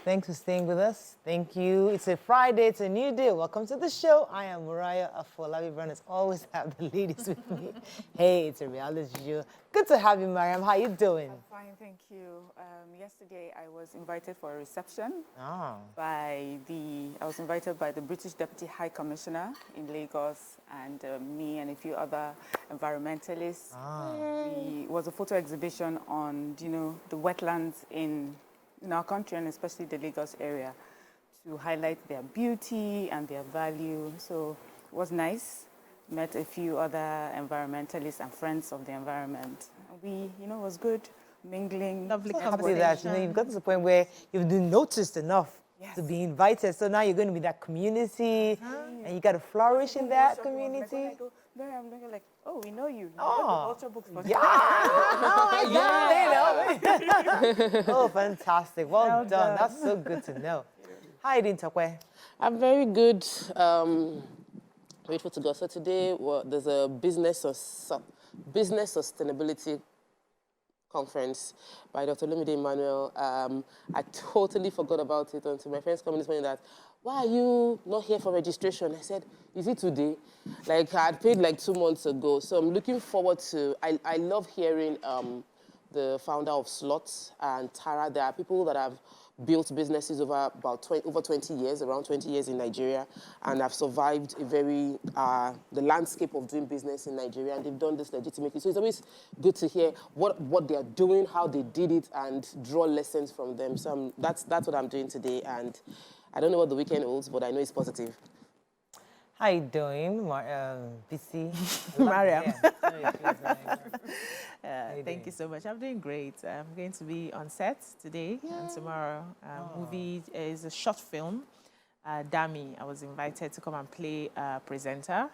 Thanks for staying with us. Thank you. It's a Friday. It's a new day. Welcome to the show. I am Mariah Afolabi Brown. As always, have the ladies with me. Hey, it's a reality show. Good to have you, Mariam. How you doing? I'm fine, thank you. Yesterday, I was invited for a reception Ah. I was invited by the British Deputy High Commissioner in Lagos and me and a few other environmentalists. It was a photo exhibition on, the wetlands in our country and especially the Lagos area to highlight their beauty and their value. So it was nice. Met a few other environmentalists and friends of the environment. We, it was good, mingling. Lovely conversation. You've got to the point where you've been noticed enough to be invited. So now you're going to be that community and you got to flourish in that community. Like, when I'm looking like, oh, we know you. Ultra books for yeah. Oh, fantastic. Well done. That's so good to know. How are you doing, Tokwe? I'm very good. Grateful to God. So today, there's a business sustainability conference by Dr. Lumide Emmanuel. I totally forgot about it until my friends coming this morning that, why are you not here for registration? I said, is it today? Like, I had paid like 2 months ago. So I'm looking forward to, I love hearing the founder of Slots and Tara. There are people that have built businesses over 20 years, around 20 years in Nigeria, and have survived the landscape of doing business in Nigeria, and they've done this legitimately. So it's always good to hear what they're doing, how they did it, and draw lessons from them. So that's what I'm doing today, and I don't know what the weekend holds, but I know it's positive. How you doing, BC? Mariam. Yeah. Thank you so much. I'm doing great. I'm going to be on set today and tomorrow. Movie is a short film. Dami, I was invited to come and play presenter.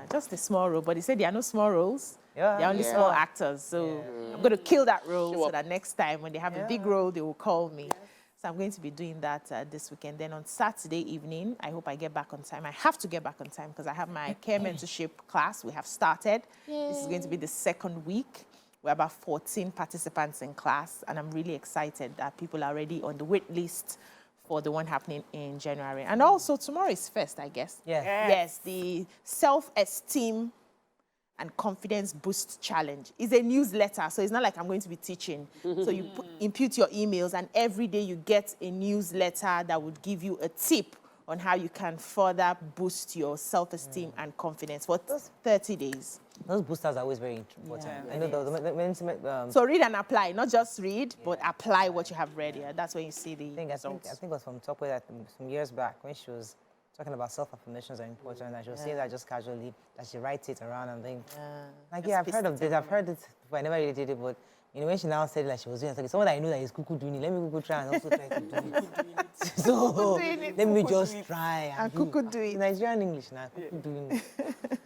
Just a small role, but they said there are no small roles. They're only small actors. So I'm going to kill that role so that next time when they have a big role, they will call me. So I'm going to be doing that this weekend. Then on Saturday evening, I hope I get back on time. I have to get back on time because I have my care mentorship class. We have started. This is going to be the second week. We're about 14 participants in class, and I'm really excited that people are already on the wait list for the one happening in January. And also tomorrow is first, I guess. Yes, the self-esteem and confidence boost challenge is a newsletter, so it's not like I'm going to be teaching. So you input your emails, and every day you get a newsletter that would give you a tip on how you can further boost your self-esteem and confidence for 30 days. Those boosters are always very important. I know so read and apply, not just read, but apply what you have read. That's when you see the results. I think it was from Tokwe that some years back when she was talking about self-affirmations are important, and she was saying that just casually, that she writes it around and things. I've heard of this, I've heard it before, I never really did it, but when she now said that she was doing it, someone that I know that is cuckoo doing it, let me cuckoo try and also try to do it. So let me just try and cuckoo do it. Nigerian English now, cuckoo doing it.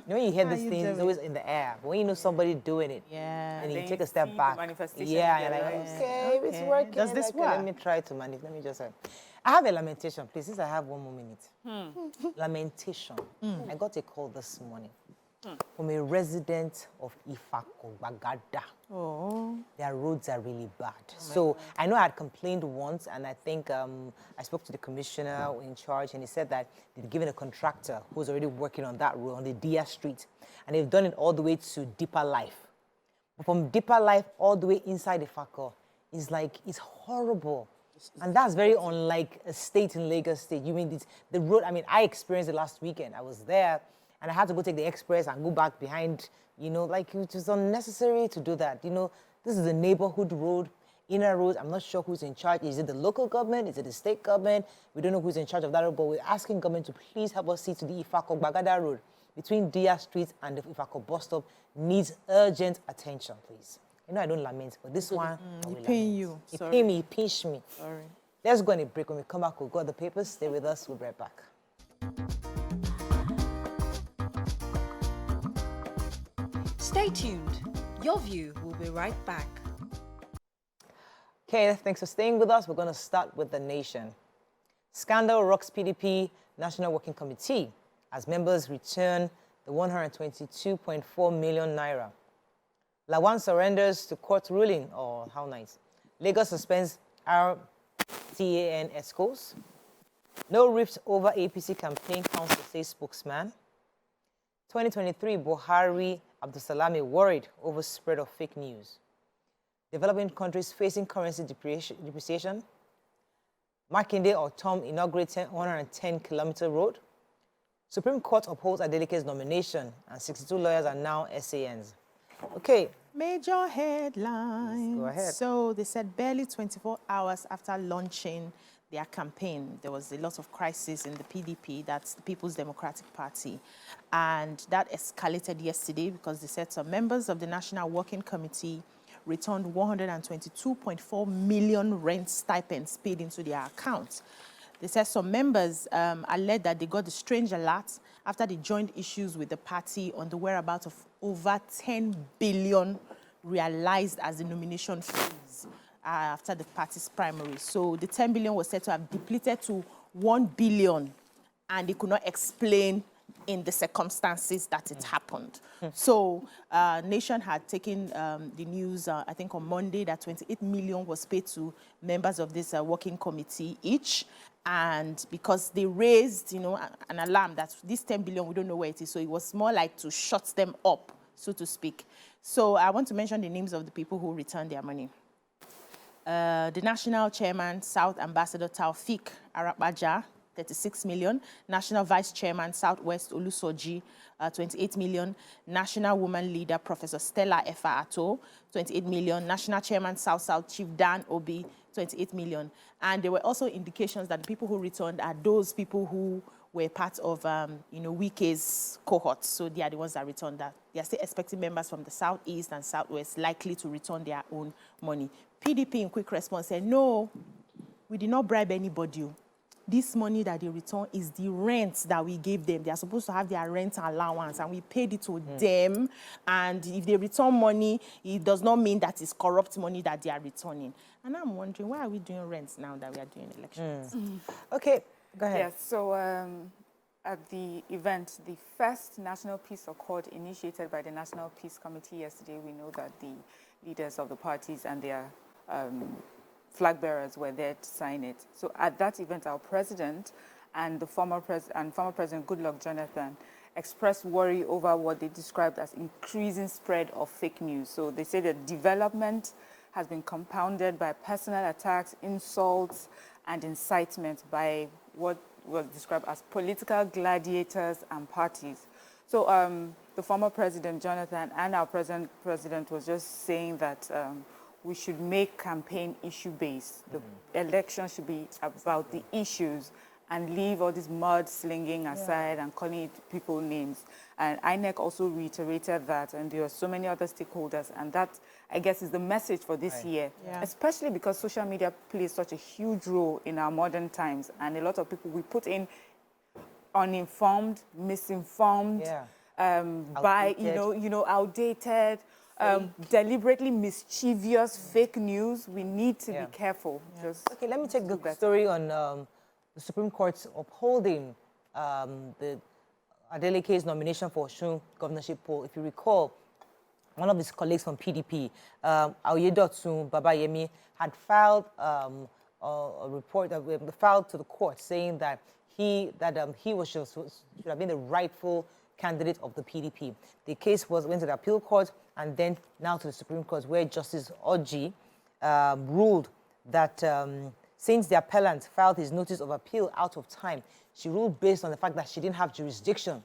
When you hear these things, it's always in the air, but when you know somebody doing it, and you take a step back, you're like, okay, it's working. Does this work? Let me try to manage, let me just I have a lamentation, please, since I have 1 more minute. Lamentation. I got a call this morning from a resident of Ifako, Bagada. Their roads are really bad. So I know I had complained once, and I think I spoke to the commissioner in charge, and he said that they've given a contractor who's already working on that road, on the Dia Street, and they've done it all the way to Deeper Life. But from Deeper Life all the way inside Ifako, it's horrible. And that's very unlike a state in Lagos State. You mean the road? I mean, I experienced it last weekend. I was there, and I had to go take the express and go back behind. It was unnecessary to do that. This is a neighborhood road, inner road. I'm not sure who's in charge. Is it the local government? Is it the state government? We don't know who's in charge of that road, but we're asking government to please help us see to the Ifako Bagada road between Dia Street and the Ifako bus stop needs urgent attention, please. I don't lament, but this one, It pain you. It pain me, it pinch me. Sorry. Let's go on a break. When we come back, we'll got the papers. Stay with us. We'll be right back. Stay tuned. Your View will be right back. Okay, thanks for staying with us. We're going to start with the nation. Scandal rocks PDP National Working Committee as members return the 122.4 million naira. Lawan surrenders to court ruling. Oh, how nice. Lagos suspends TAN ESCOs. No rift over APC campaign council, says spokesman. 2023, Buhari Abdulsalami worried over spread of fake news. Developing countries facing currency depreciation. Makinde or Tom inaugurated 110-kilometer road. Supreme Court upholds Adelike's nomination, and 62 lawyers are now SANs. Okay. Major headlines. Go ahead. So they said barely 24 hours after launching their campaign, there was a lot of crisis in the PDP, that's the People's Democratic Party. And that escalated yesterday because they said some members of the National Working Committee returned 122.4 million rent stipends paid into their accounts. They said some members alleged that they got the strange alert after they joined issues with the party on the whereabouts of over 10 billion realized as the nomination fees after the party's primary. So the 10 billion was said to have depleted to 1 billion, and they could not explain in the circumstances that it happened. So Nation had taken the news, I think on Monday, that 28 million was paid to members of this working committee each. And because they raised, an alarm that this 10 billion, we don't know where it is. So it was more like to shut them up, so to speak. So I want to mention the names of the people who returned their money. The National Chairman, South Ambassador Taufik Arabaja, 36 million. National Vice Chairman, Southwest Olusoji, 28 million. National Woman Leader, Professor Stella Efa Ato, 28 million. National Chairman, South Chief Dan Obi, 28 million. And there were also indications that the people who returned are those people who were part of, Wike's cohort. So they are the ones that returned that. They are still expecting members from the Southeast and Southwest likely to return their own money. PDP in quick response said, no, we did not bribe anybody. This money that they return is the rent that we gave them. They are supposed to have their rent allowance, and we paid it to them. And if they return money, it does not mean that it's corrupt money that they are returning. And I'm wondering, why are we doing rents now that we are doing elections? Okay, go ahead. Yes, so at the event, the first National Peace Accord initiated by the National Peace Committee yesterday, we know that the leaders of the parties and their flag bearers were there to sign it. So at that event, our president and the former president Goodluck Jonathan expressed worry over what they described as increasing spread of fake news. So they say that development has been compounded by personal attacks, insults, and incitement by what was described as political gladiators and parties. So the former president Jonathan and our present president was just saying that we should make campaign issue-based. The election should be about the issues and leave all this mud-slinging aside and calling people names. And INEC also reiterated that, and there are so many other stakeholders, and that, I guess, is the message for this year, especially because social media plays such a huge role in our modern times, and a lot of people we put in uninformed, misinformed, outdated, deliberately mischievous fake news. We need to be careful. Okay, let me take the story on the Supreme Court's upholding the Adelike's nomination for Osun governorship poll. If you recall, one of his colleagues from PDP, Aoyedotun Babayemi, had filed a report, filed to the court saying that he should have been the rightful candidate of the PDP. The case went to the appeal court and then now to the Supreme Court, where Justice Oji ruled that since the appellant filed his notice of appeal out of time, she ruled based on the fact that she didn't have jurisdiction.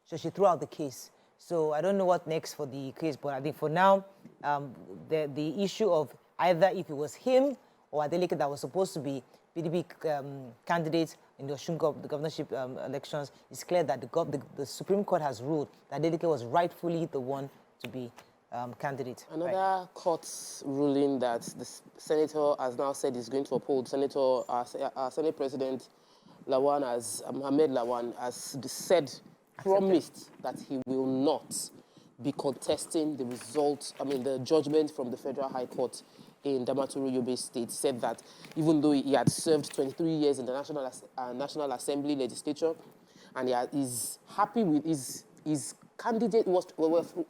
So she threw out the case. So I don't know what next for the case, but I think for now, the issue of either if it was him or Adeleke that was supposed to be PDP candidate in the Osun governorship elections, it's clear that the Supreme Court has ruled that Adeleke was rightfully the one to be candidate. Another court's ruling that the senator has now said is going to uphold Senate President Lawan Mohammed Lawan has promised that he will not be contesting the the judgment from the Federal High Court in Damaturu, Yobe State. Said that even though he had served 23 years in the National Assembly legislature, and he is happy with his candidate was,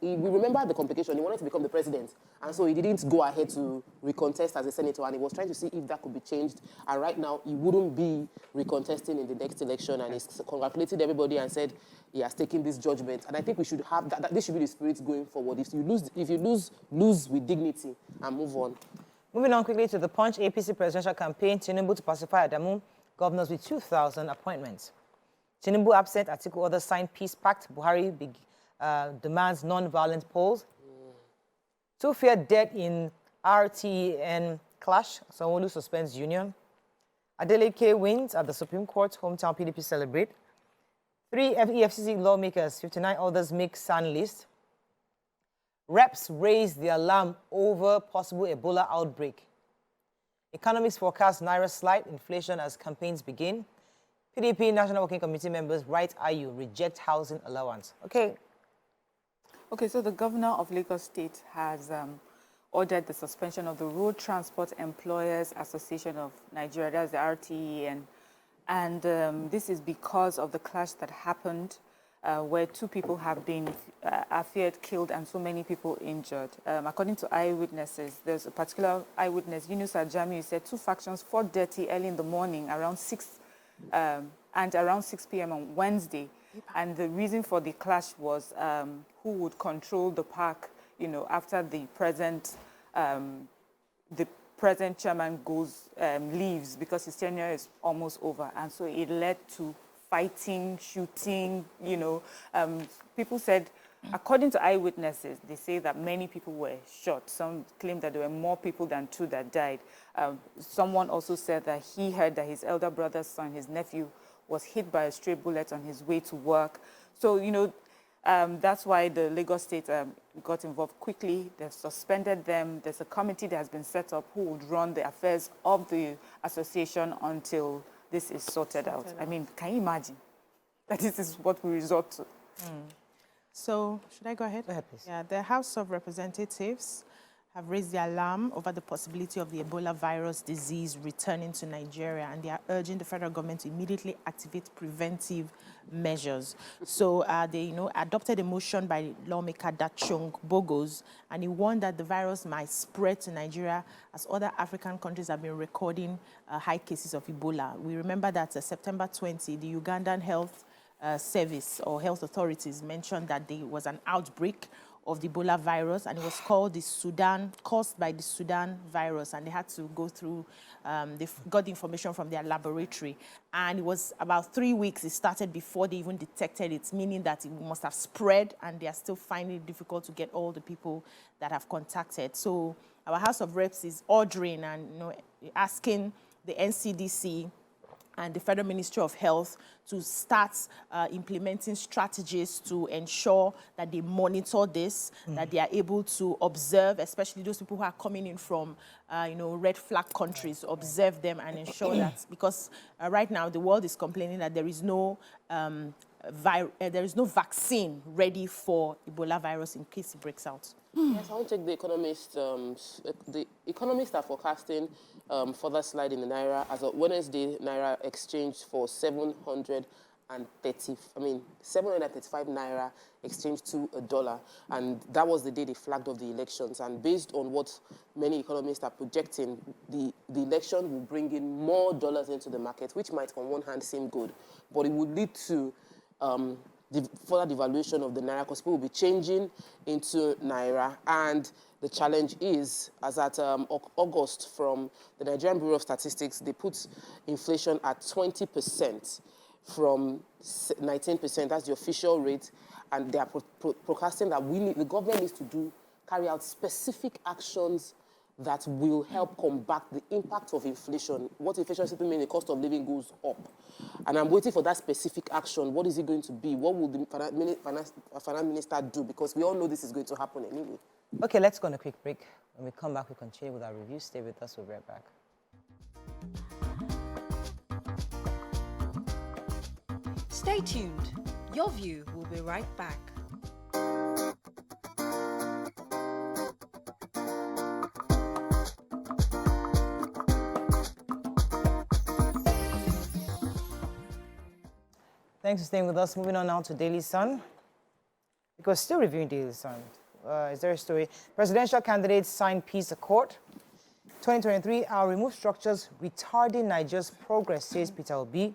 we remember the complication. He wanted to become the president. And so he didn't go ahead to recontest as a senator. And he was trying to see if that could be changed. And right now, he wouldn't be recontesting in the next election. And he's congratulated everybody and said he has taken this judgment. And I think we should have that this should be the spirit going forward. If you lose with dignity and move on. Moving on quickly to the Punch APC presidential campaign, Tinubu to pacify Adamu governors with 2,000 appointments. Tinubu absent, Atiku others signed peace pact. Buhari demands non-violent polls. 2 feared dead in RTN clash. Sanwo-Olu suspends union. Adeleke wins at the Supreme Court. Hometown PDP celebrate. 3 EFCC lawmakers, 59 others make SAN list. Reps raise the alarm over possible Ebola outbreak. Economics forecast Naira slide inflation as campaigns begin. PDP National Working Committee members write IU reject housing allowance. Okay. Okay, so the governor of Lagos State has ordered the suspension of the Road Transport Employers Association of Nigeria, that's the RTE, and this is because of the clash that happened where 2 people have been feared killed and so many people injured. According to eyewitnesses, there's a particular eyewitness, Yunus Ajami, said 2 factions fought dirty early in the morning around 6 p.m. on Wednesday. And the reason for the clash was who would control the park, you know, after the present chairman leaves because his tenure is almost over. And so it led to fighting, shooting, you know. People said, according to eyewitnesses, they say that many people were shot. Some claim that there were more people than 2 that died. Someone also said that he heard that his elder brother's son, his nephew, was hit by a stray bullet on his way to work. So, you know, that's why the Lagos State got involved quickly. They've suspended them. There's a committee that has been set up who would run the affairs of the association until this is sorted out. I mean, can you imagine that this is what we resort to? So, should I go ahead? Go ahead, please. Yeah, the House of Representatives have raised the alarm over the possibility of the Ebola virus disease returning to Nigeria, and they are urging the federal government to immediately activate preventive measures. So they, adopted a motion by lawmaker Dachung Bogos, and he warned that the virus might spread to Nigeria as other African countries have been recording high cases of Ebola. We remember that September 20, the Ugandan Health Service or health authorities mentioned that there was an outbreak of the Ebola virus, and it was caused by the Sudan virus, and they had to go through, they got the information from their laboratory, and it was about 3 weeks it started before they even detected it, meaning that it must have spread, and they are still finding it difficult to get all the people that have contacted. So our House of Reps is ordering and asking the NCDC and the Federal Ministry of Health to start implementing strategies to ensure that they monitor this, that they are able to observe, especially those people who are coming in from, red flag countries, observe them and ensure that, because right now the world is complaining that there is no vaccine ready for Ebola virus in case it breaks out. Yes, I want to take the economists. The economists are forecasting further slide in the Naira. As of Wednesday, Naira exchanged for 735 Naira exchanged to $1. And that was the day they flagged off the elections. And based on what many economists are projecting, the election will bring in more dollars into the market, which might on one hand seem good, but it would lead to the further devaluation of the Naira, because people will be changing into Naira. And the challenge is, as at August, from the Nigerian Bureau of Statistics, they put inflation at 20% from 19%. That's the official rate. And they are forecasting that the government needs to carry out specific actions that will help combat the impact of inflation. What inflation simply means, the cost of living goes up. And I'm waiting for that specific action. What is it going to be? What will the finance minister do? Because we all know this is going to happen anyway. Okay, let's go on a quick break. When we come back, we continue with our review. Stay with us. We'll be right back. Stay tuned. Your View will be right back. Thanks for staying with us. Moving on now to Daily Sun. because still reviewing Daily Sun. Is there a story? Presidential candidates sign peace accord. 2023, our remove structures retarding Nigeria's progress, says Peter Obi.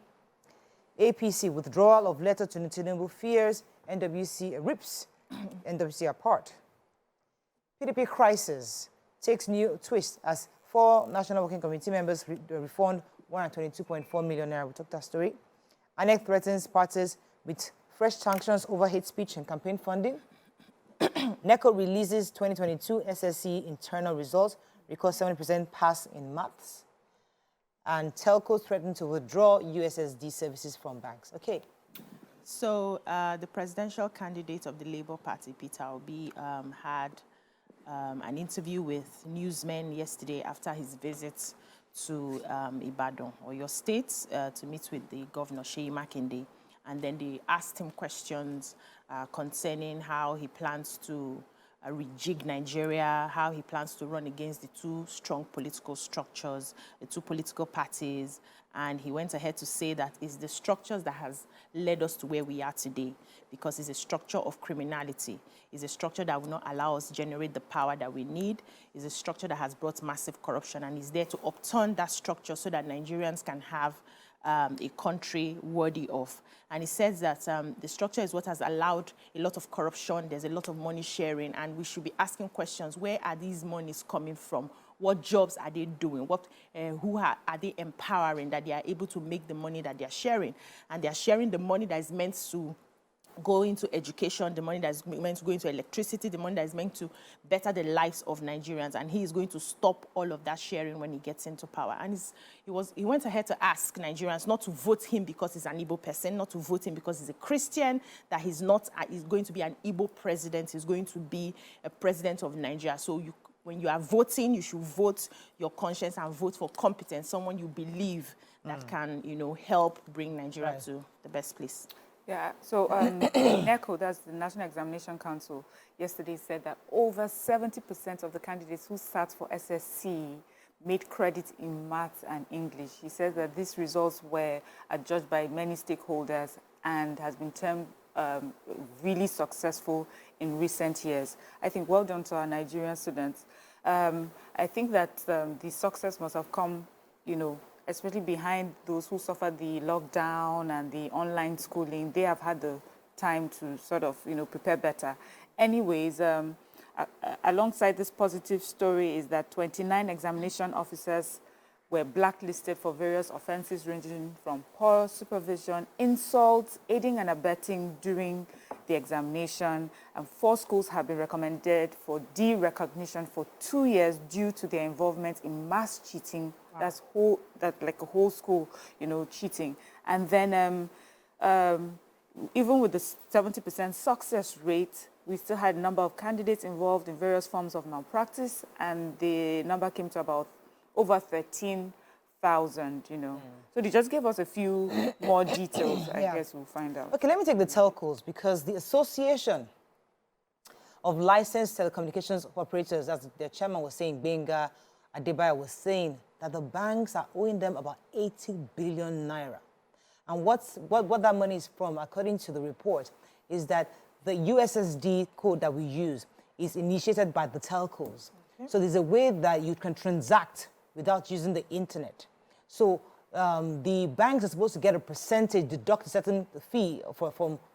APC withdrawal of letter to Tinubu fears NWC rips NWC apart. PDP crisis takes new twist as 4 National Working Committee members refund 122.4 million naira. We took that story. INEC threatens parties with fresh sanctions over hate speech and campaign funding. NECO releases 2022 SSC internal results, records 70% pass in maths. And telcos threaten to withdraw USSD services from banks. Okay. So the presidential candidate of the Labour Party, Peter Obi, had an interview with newsmen yesterday after his visit to Ibadan, or your state, to meet with the governor, Seyi Makinde. And then they asked him questions concerning how he plans to rejig Nigeria, how he plans to run against the 2 strong political structures, the 2 political parties. And he went ahead to say that it's the structures that has led us to where we are today, because it's a structure of criminality. It's a structure that will not allow us to generate the power that we need. It's a structure that has brought massive corruption, and is there to upturn that structure so that Nigerians can have a country worthy of. And he says that the structure is what has allowed a lot of corruption. There's a lot of money sharing, and we should be asking questions. Where are these monies coming from? What jobs are they doing? Who are they empowering that they are able to make the money that they are sharing? And they are sharing the money that is meant to go into education, the money that is meant to go into electricity, the money that is meant to better the lives of Nigerians. And he is going to stop all of that sharing when he gets into power. And he went ahead to ask Nigerians not to vote him because he's an Igbo person, not to vote him because he's a Christian, that he's going to be an Igbo president. He's going to be a president of Nigeria. So when you are voting, you should vote your conscience and vote for competence, someone you believe that can, help bring Nigeria to the best place. Yeah, so NECO, that's the National Examination Council, yesterday said that over 70% of the candidates who sat for SSC made credit in maths and English. He said that these results were adjudged by many stakeholders and has been termed really successful in recent years. I think well done to our Nigerian students. I think that the success must have come, especially behind those who suffered the lockdown and the online schooling. They have had the time to sort of, prepare better. Anyways, alongside this positive story is that 29 examination officers were blacklisted for various offenses ranging from poor supervision, insults, aiding and abetting during the examination, and 4 schools have been recommended for derecognition for 2 years due to their involvement in mass cheating. Wow. That's like a whole school, cheating. And then even with the 70% success rate, we still had a number of candidates involved in various forms of malpractice, and the number came to about over 13,000, So they just gave us a few more details. I guess we'll find out. Okay, let me take the telcos, because the Association of Licensed Telecommunications Operators, as the chairman was saying, Benga Adebayo was saying, that the banks are owing them about 80 billion naira. And what that money is from, according to the report, is that the USSD code that we use is initiated by the telcos. Okay. So there's a way that you can transact without using the internet. So the banks are supposed to get a percentage, deduct a certain fee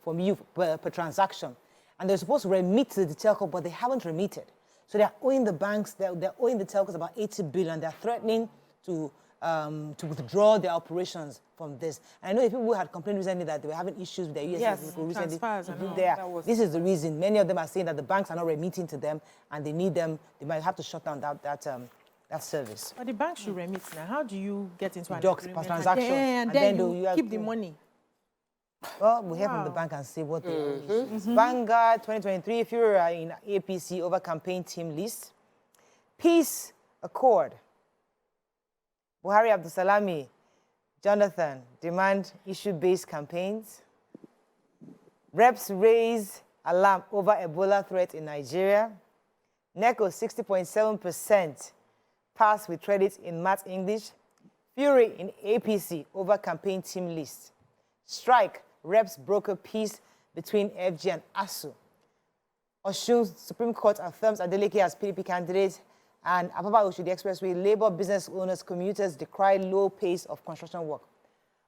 from you per transaction. And they're supposed to remit to the telco, but they haven't remitted. So they're owing the banks, they're owing the telcos about 80 billion. They're threatening to withdraw their operations from this. And I know if people had complained recently that they were having issues with their USSD recently. This is the reason. Many of them are saying that the banks are not remitting to them, and they need them. They might have to shut down that service. But the bank should remit now. How do you get into an agreement? Per transaction. And then you keep the money. Well, we'll hear from the bank and see what they are. Vanguard 2023, if you're in APC over campaign team list. Peace Accord. Buhari Abdulsalami, Jonathan, demand issue-based campaigns. Reps raise alarm over Ebola threat in Nigeria. NECO 60.7% pass with credit in Math English. Fury in APC over campaign team list. Strike, reps broker peace between FG and ASU. Osun Supreme Court affirms Adeleke as PDP candidate, and Apapa Oshodi Expressway, labor business owners, commuters decry low pace of construction work.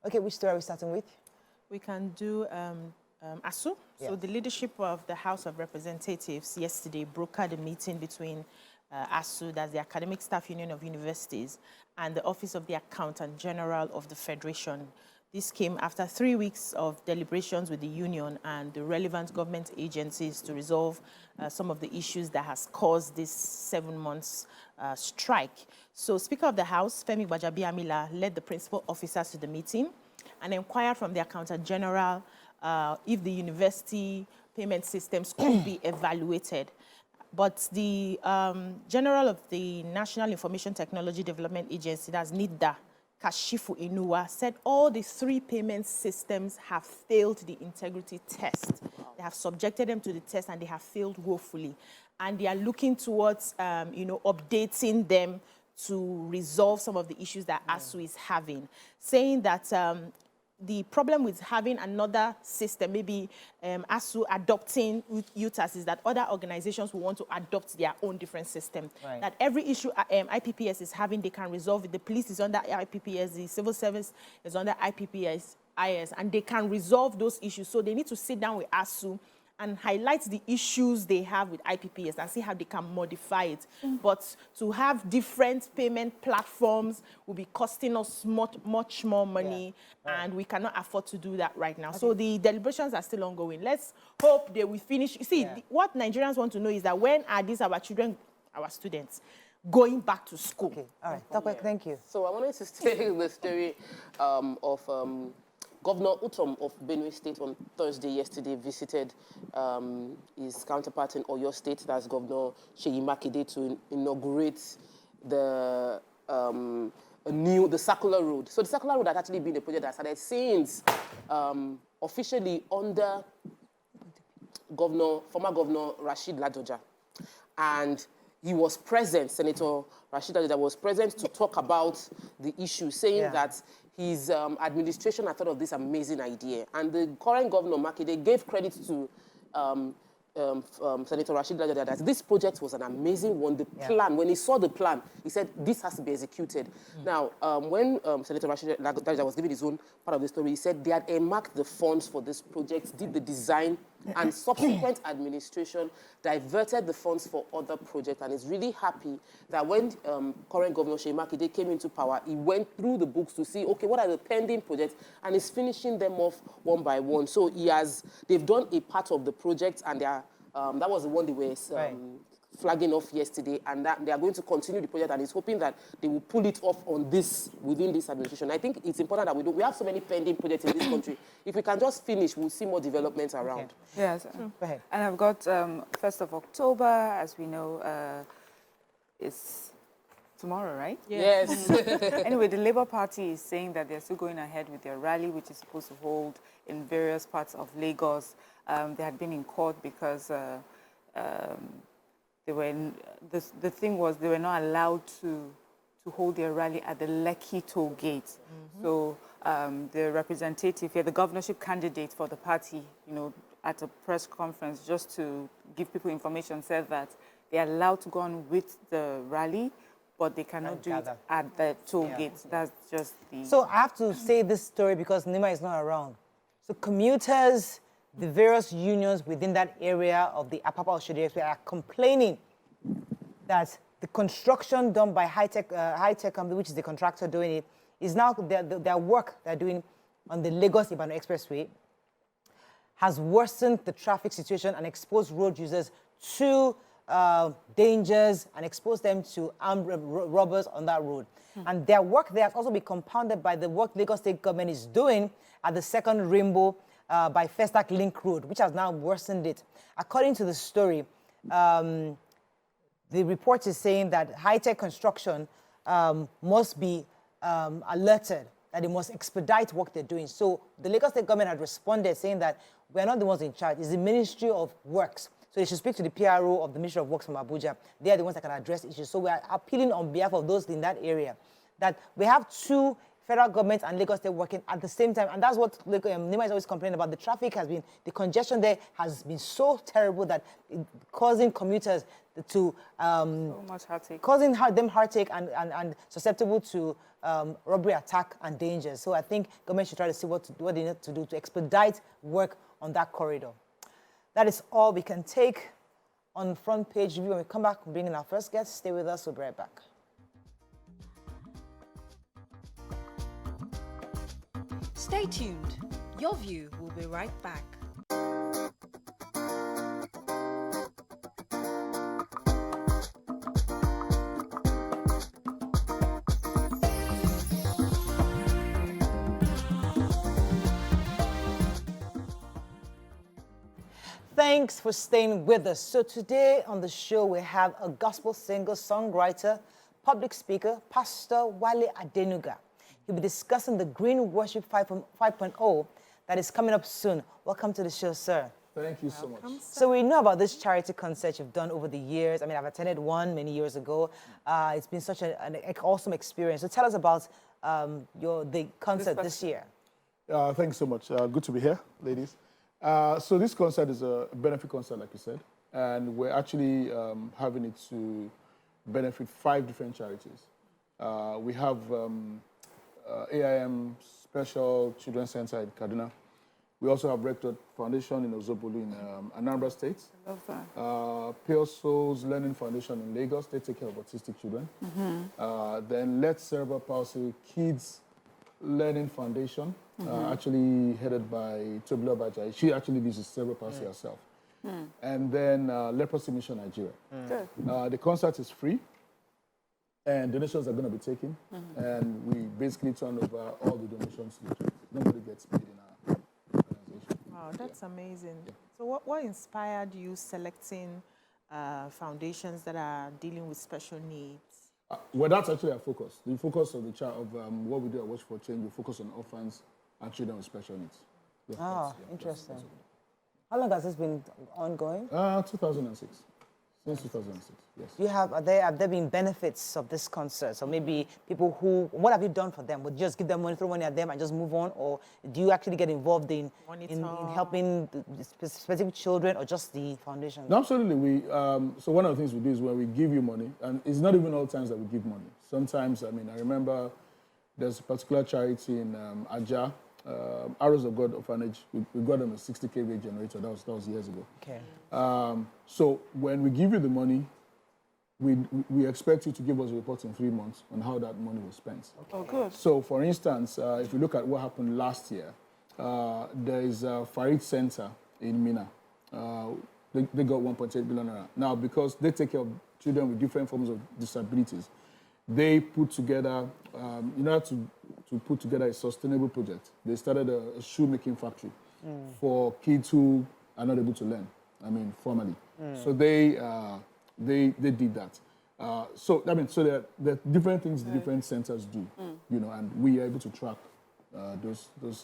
Okay, which story are we starting with? We can do ASU. Yes. So the leadership of the House of Representatives yesterday brokered a meeting between ASU, that's the Academic Staff Union of Universities, and the Office of the Accountant General of the Federation. This came after 3 weeks of deliberations with the union and the relevant government agencies to resolve some of the issues that has caused this 7 months strike. So Speaker of the House, Femi Gbajabiamila, led the principal officers to the meeting and inquired from the Accountant General if the university payment systems could be evaluated. But the General of the National Information Technology Development Agency, that's NIDDA, Kashifu Inuwa, said all the 3 payment systems have failed the integrity test. They have subjected them to the test and they have failed woefully. And they are looking towards, updating them to resolve some of the issues that ASU is having, saying that the problem with having another system, maybe ASU adopting UTAS, is that other organizations will want to adopt their own different system. Right. That every issue IPPS is having, they can resolve it. The police is under IPPS, the civil service is under IPPS, and they can resolve those issues. So they need to sit down with ASU and highlight the issues they have with IPPS and see how they can modify it. But to have different payment platforms will be costing us much more money, and we cannot afford to do that right now. Okay. So the deliberations are still ongoing. Let's hope they will finish. You see, what Nigerians want to know is that when are these our children, our students, going back to school? Okay, all right. Tokwe, thank you. So I wanted to stay with the story of Governor Utom of Benue State on Thursday yesterday visited his counterpart in Oyo State, that's Governor Seyi Makinde, to inaugurate the circular road. So the circular road had actually been a project that started since officially under former Governor Rashid Ladoja. And he was present, Senator Rashid Ladoja was present to talk about the issue, saying that his administration had thought of this amazing idea. And the current governor, Makinde, gave credit to Senator Rashid Ladoja that this project was an amazing one. The plan, when he saw the plan, he said, this has to be executed. Now, when Senator Rashid Ladoja was giving his own part of the story, he said they had earmarked the funds for this project, did the design, and subsequent administration diverted the funds for other projects, and is really happy that when current Governor Seyi Makinde came into power, he went through the books to see, okay, what are the pending projects, and is finishing them off one by one. So they've done a part of the project, and they are, that was the one they were flagging off yesterday, and that they are going to continue the project, and is hoping that they will pull it off within this administration. I think it's important that we have so many pending projects in this country. If we can just finish, we'll see more developments around. Okay. Yes. Go ahead. And I've got 1st of October, as we know, is tomorrow, right? Yes. Anyway, the Labour Party is saying that they're still going ahead with their rally, which is supposed to hold in various parts of Lagos. They had been in court because the thing was they were not allowed to hold their rally at the Lekki toll gate. So the representative here, the governorship candidate for the party, at a press conference just to give people information, said that they are allowed to go on with the rally, but they cannot do it at the toll gate. That's just the... So I have to say this story because Nima is not around. So commuters, the various unions within that area of the Apapa Oshodi Expressway are complaining that the construction done by high-tech company, which is the contractor doing it, is now their work they're doing on the Lagos-Ibadan Expressway has worsened the traffic situation and exposed road users to dangers and exposed them to armed robbers on that road. And their work there has also been compounded by the work Lagos State government is doing at the second rainbow by Festac Link Road, which has now worsened it. According to the story, the report is saying that high-tech construction must be alerted, that they must expedite work they're doing. So the Lagos State government had responded saying that we're not the ones in charge, it's the Ministry of Works. So they should speak to the PRO of the Ministry of Works from Abuja. They are the ones that can address issues. So we are appealing on behalf of those in that area that we have 2 federal government and Lagos State working at the same time. And that's what Nima is always complaining about. The traffic has been, the congestion there has been so terrible that causing commuters to... so much heartache. Causing them heartache and susceptible to robbery, attack, and danger. So I think government should try to see what they need to do to expedite work on that corridor. That is all we can take on front page review. When we come back, we'll bring in our first guest. Stay with us. We'll be right back. Stay tuned. Your View will be right back. Thanks for staying with us. So today on the show, we have a gospel singer, songwriter, public speaker, Pastor Wale Adenuga. He'll be discussing the Green Worship 5.0 that is coming up soon. Welcome to the show, sir. Thank you so much. So we know about this charity concert you've done over the years. I mean, I've attended one many years ago. It's been such an awesome experience. So tell us about the concert this year. Thanks so much. Good to be here, ladies. So this concert is a benefit concert, like you said, and we're actually having it to benefit 5 different charities. We have AIM Special Children's Center in Kaduna. We also have Rector Foundation in Ozobolu in Anambra State. I love that. Pure Souls Learning Foundation in Lagos. They take care of autistic children. Then Let Cerebral Palsy Kids Learning Foundation, actually headed by Tobila Bajai. She actually lives with cerebral palsy herself. And then Leprosy Mission Nigeria. The concert is free, and donations are going to be taken. And we basically turn over all the donations to the church. Nobody gets paid in our organization. Wow, that's amazing. So what inspired you selecting foundations that are dealing with special needs? Well, that's actually our focus. The focus of what we do at Watch for Change, we focus on orphans and children with special needs. Yeah, Interesting. How long has this been ongoing? 2006. Since 2006, yes. Have there been benefits of this concert? So maybe people what have you done for them? Would you just give them money, throw money at them and just move on? Or do you actually get involved in helping the specific children or just the foundation? No, absolutely. So one of the things we do is when we give you money, and it's not even all times that we give money. Sometimes, I mean, I remember there's a particular charity in Aja, Arrows of God Orphanage. We got them a 60 kVA generator. That was years ago. Okay. So when we give you the money, we expect you to give us a report in 3 months on how that money was spent. Okay. Oh, good. So, for instance, if you look at what happened last year, there is a Farid Center in Mina. They got 1.8 billion. Now, because they take care of children with different forms of disabilities, they put together, in order to put together a sustainable project, they started a shoemaking factory for kids who are not able to learn, I mean, formally. So they did that. So there are different things the different centers do, you know, and we are able to track those things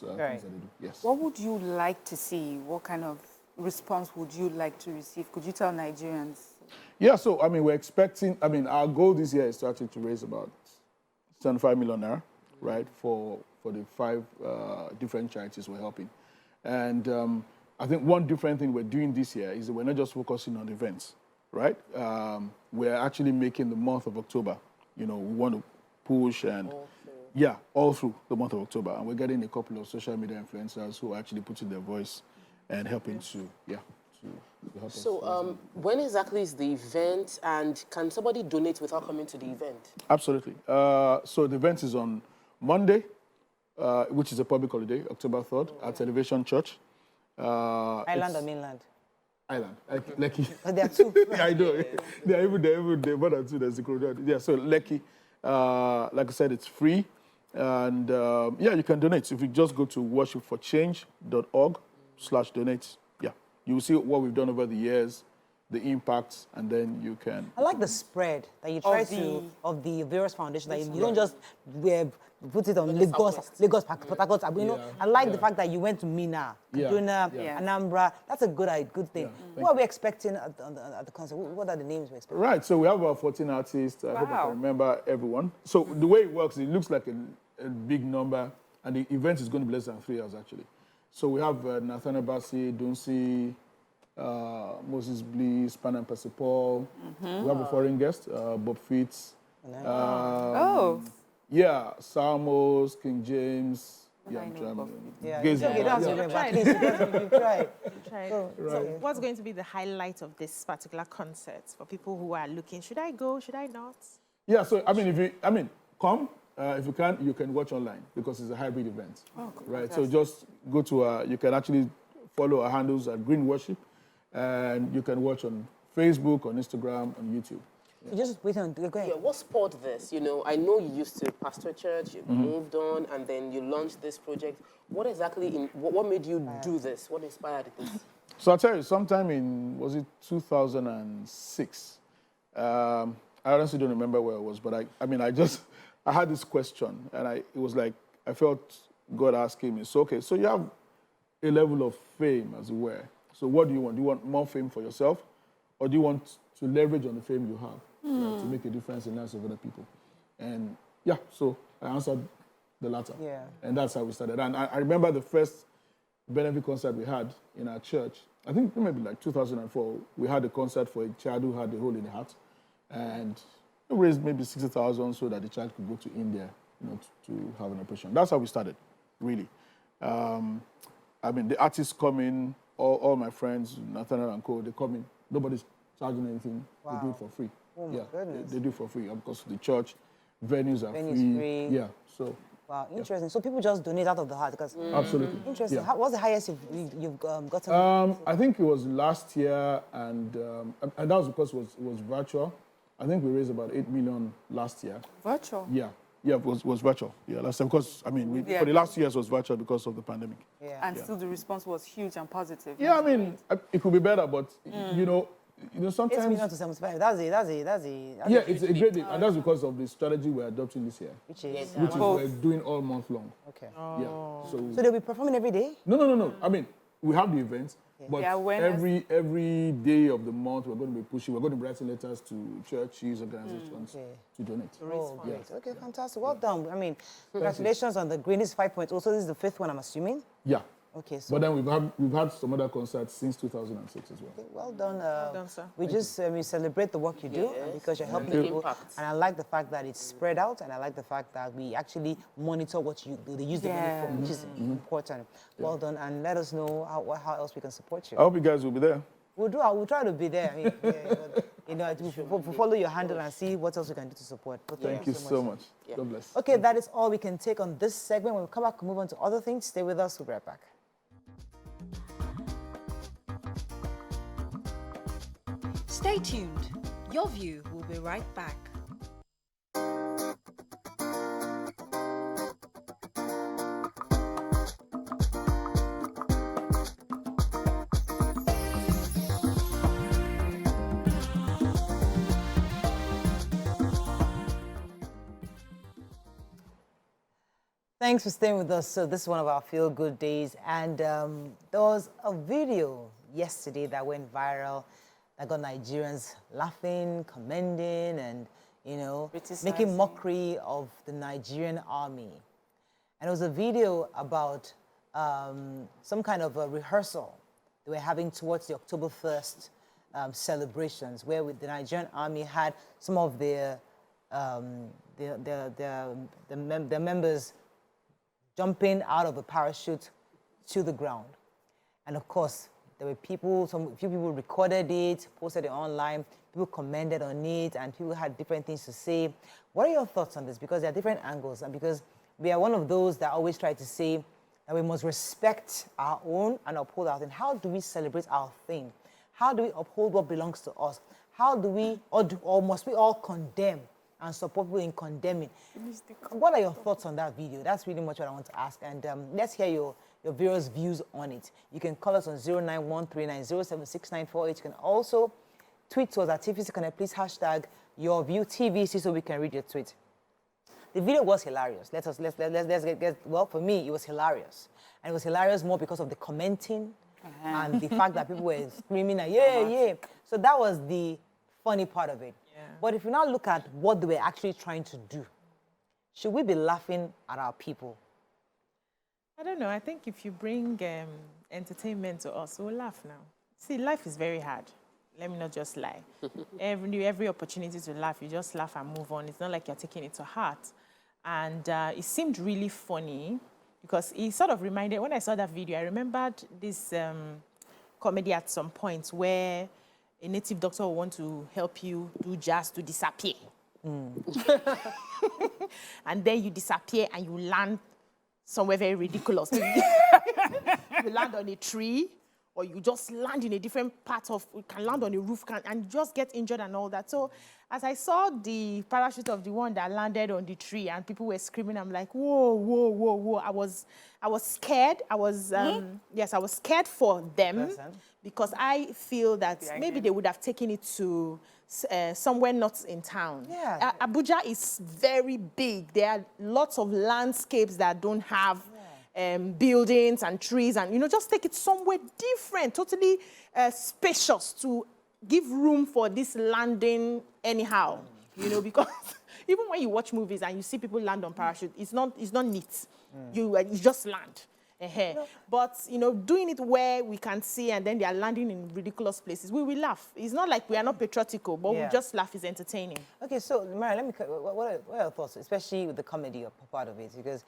that they do. Yes. What would you like to see? What kind of response would you like to receive? Could you tell Nigerians? Yeah, so, I mean, we're expecting, I mean, our goal this year is to actually raise about 75 million naira, right, for the 5 different charities we're helping. And I think one different thing we're doing this year is that we're not just focusing on events, right? We're actually making the month of October, you know, we want to push and, all through the month of October. And we're getting a couple of social media influencers who are actually putting their voice and helping to help us. So when exactly is the event, and can somebody donate without coming to the event? Absolutely. So the event is on Monday, which is a public holiday, October 3rd, at Elevation Church. Island or mainland? Island. Lekki. But there are 2. Yeah, I know. There are more than 2. There's the Korean. Yeah, so Lekki, like I said, it's free. And you can donate. If you just go to worshipforchange.org/donate, you will see what we've done over the years, the impacts, and then you can... I like the spread that you try of the various foundations. That you don't just put it on the Lagos, Southwest. Port Harcourt. You know, I like the fact that you went to Mina, Kaduna, Anambra. That's a good thing. Who are we expecting at the concert? What are the names we expecting? Right, so we have about 14 artists. I hope I can remember everyone. So the way it works, it looks like a big number, and the event is going to be less than 3 hours, actually. So we have Nathaniel Bassi, Dunsi, Moses Bliss, Pan and Percy Paul. We have a foreign guest, Bob Fitz. Yeah, Salmos, King James. Yeah, I'm trying. It's okay, that's okay, but at least you tried. So what's going to be the highlight of this particular concert for people who are looking? Should I go? Should I not? Yeah, so I mean, come. If you can't, you can watch online because it's a hybrid event. Right, so just go to, you can actually follow our handles at Green Worship, and you can watch on Facebook, on Instagram, on YouTube. You just wait on, go ahead. Yeah, what spawned this? You know, I know you used to pastor church, you moved on, and then you launched this project. What exactly, what made you do this? What inspired this? So I'll tell you, sometime in, was it 2006? I honestly don't remember where it was, but I had this question, and it was like, I felt God asking me, so you have a level of fame, as it were. So what do you want? Do you want more fame for yourself, or do you want to leverage on the fame you have to make a difference in the lives of other people? And yeah, so I answered the latter. Yeah. And that's how we started. And I remember the first benefit concert we had in our church, I think maybe like 2004, we had a concert for a child who had a hole in the heart. And we raised maybe 60,000 so that the child could go to India, to have an operation. That's how we started, really. The artists come in, all my friends, Nathaniel and co, they come in. Nobody's charging anything. Wow. They do it for free. Oh my goodness. They do it for free because the church venues are free. Yeah, so. Wow, interesting. Yeah. So people just donate out of the heart because. Absolutely. Interesting. Yeah. What's the highest you've gotten? I think it was last year, and that was because it was virtual. I think we raised about 8 million last year. Virtual? Yeah, it was virtual. Yeah, last year because for the last 2 years it was virtual because of the pandemic. Yeah. And still the response was huge and positive. Yeah, it could be better, but sometimes 8 million to 75. That's it's a great deal, and that's because of the strategy we're adopting this year, which is we're doing all month long. Okay. Yeah. So they'll be performing every day? No. We have the events. But every day of the month, we're going to be pushing. We're going to be writing letters to churches, organizations to donate. Oh, great. Yeah. Okay, fantastic. Well done. Congratulations on the Greenies 5.0. So this is the 5th one, I'm assuming? Yeah. Okay, so... But then we've had some other concerts since 2006 as well. Okay, well done. Well done, sir. We celebrate the work you do because you're helping people. And I like the fact that it's spread out, and I like the fact that we actually monitor what you do. They use the money for, which is important. Well done, and let us know how else we can support you. I hope you guys will be there. We'll try to be there. We'll follow your handle and see what else we can do to support. Thank you so much. Yeah. God bless. Okay, that is all we can take on this segment. When we come back, we'll move on to other things. Stay with us. We'll be right back. Stay tuned. Your View will be right back. Thanks for staying with us. So this is one of our feel-good days. And there was a video yesterday that went viral that got Nigerians laughing, commending, and, making mockery of the Nigerian army. And it was a video about some kind of a rehearsal they were having towards the October 1st celebrations, where the Nigerian army had some of their members jumping out of a parachute to the ground. And of course, there were a few people recorded it, posted it online, people commented on it, and people had different things to say. What are your thoughts on this? Because there are different angles, and because we are one of those that always try to say that we must respect our own and uphold our thing. How do we celebrate our thing? How do we uphold what belongs to us? How do we, or must we all condemn and support people in condemning? What are your thoughts on that video? That's really much what I want to ask. And let's hear your various views on it. You can call us on 09139076948. You can also tweet to us at TVC Connect. Please hashtag YourViewTVC so we can read your tweet. the video was hilarious. Let's get well, for me, it was hilarious. And it was hilarious more because of the commenting and the fact that people were screaming, yeah. So that was the funny part of it. Yeah. But if you now look at what they were actually trying to do, should we be laughing at our people? I don't know. I think if you bring entertainment to us, we'll laugh now. See, life is very hard. Let me not just lie. every opportunity to laugh, you just laugh and move on. It's not like you're taking it to heart. And it seemed really funny because it sort of reminded, when I saw that video, I remembered this comedy at some point where a native doctor will want to help you do jazz to disappear. And then you disappear and you land somewhere very ridiculous. You land on a tree, or you just land in a different part of, you can land on a roof and just get injured and all that. So as I saw the parachute of the one that landed on the tree and people were screaming, I'm like, whoa. I was scared. I was, yes, I was scared for them because I feel that maybe they would have taken it to somewhere not in town. Yeah. Abuja is very big. There are lots of landscapes that don't have buildings and trees, and just take it somewhere different, totally spacious to give room for this landing anyhow. Because even when you watch movies and you see people land on parachute, it's not neat. You just land. But doing it where we can see and then they are landing in ridiculous places, we will laugh. It's not like we are not patriotical, but we just laugh. Is entertaining. Okay, so Mara, what are your thoughts, especially with the comedy part of it? Because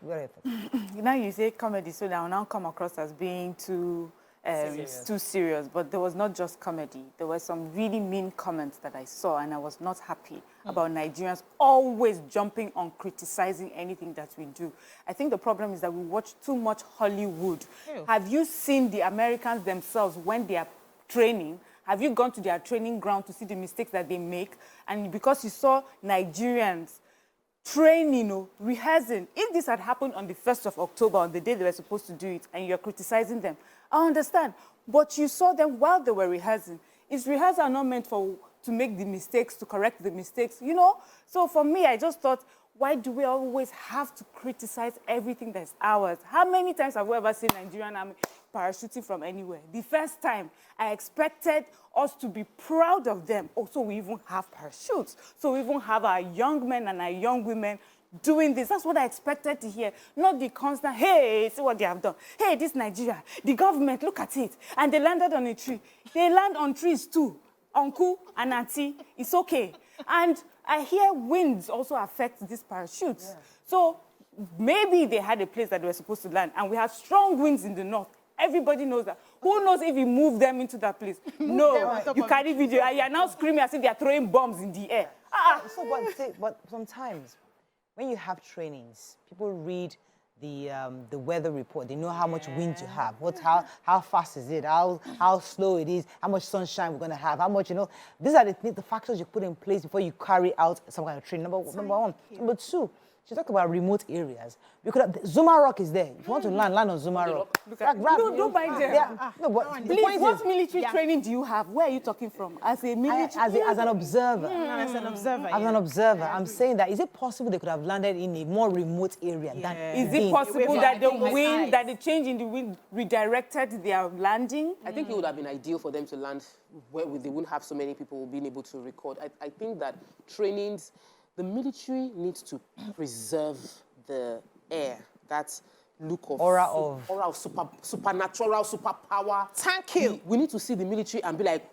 what are your thoughts? Now you say comedy, so that will now come across as being too serious. But there was not just comedy. There were some really mean comments that I saw, and I was not happy about Nigerians always jumping on criticizing anything that we do. I think the problem is that we watch too much Hollywood. Ew. Have you seen the Americans themselves when they are training? Have you gone to their training ground to see the mistakes that they make? And because you saw Nigerians training, rehearsing, if this had happened on the 1st of October, on the day they were supposed to do it, and you're criticizing them, I understand. But you saw them while they were rehearsing. Is rehearsal not meant to make the mistakes, to correct the mistakes, So for me, I just thought, why do we always have to criticize everything that's ours? How many times have we ever seen Nigerian Army parachuting from anywhere? The first time, I expected us to be proud of them. Also, we even have parachutes. So we even have our young men and our young women doing this. That's what I expected to hear. Not the constant, hey, see what they have done. Hey, this Nigeria, the government, look at it. And they landed on a tree. They land on trees too. Uncle and auntie, it's okay. And I hear winds also affect these parachutes. Yeah. So maybe they had a place that they were supposed to land, and we have strong winds in the north. Everybody knows that. Who knows if you move them into that place? No, you carry video, and you're now screaming as if they're throwing bombs in the air. But sometimes, when you have trainings, people read the weather report. They know how much wind you have, how fast is it, how slow it is, how much sunshine we're going to have, how much, These are the factors you put in place before you carry out some kind of training, number one. Number two, she talked about remote areas. We could have, Zuma Rock is there. If you want to land on Zuma Rock. Don't mind them. No, but please, what military training do you have? Where are you talking from? As a military? As an observer. As an observer. As an observer, I'm saying that, is it possible they could have landed in a more remote area than... Is it possible that the wind, that the change in the wind redirected their landing? I think it would have been ideal for them to land where they wouldn't have so many people being able to record. I think that trainings... The military needs to preserve the air, that look of aura of supernatural, superpower. Thank you. We need to see the military and be like,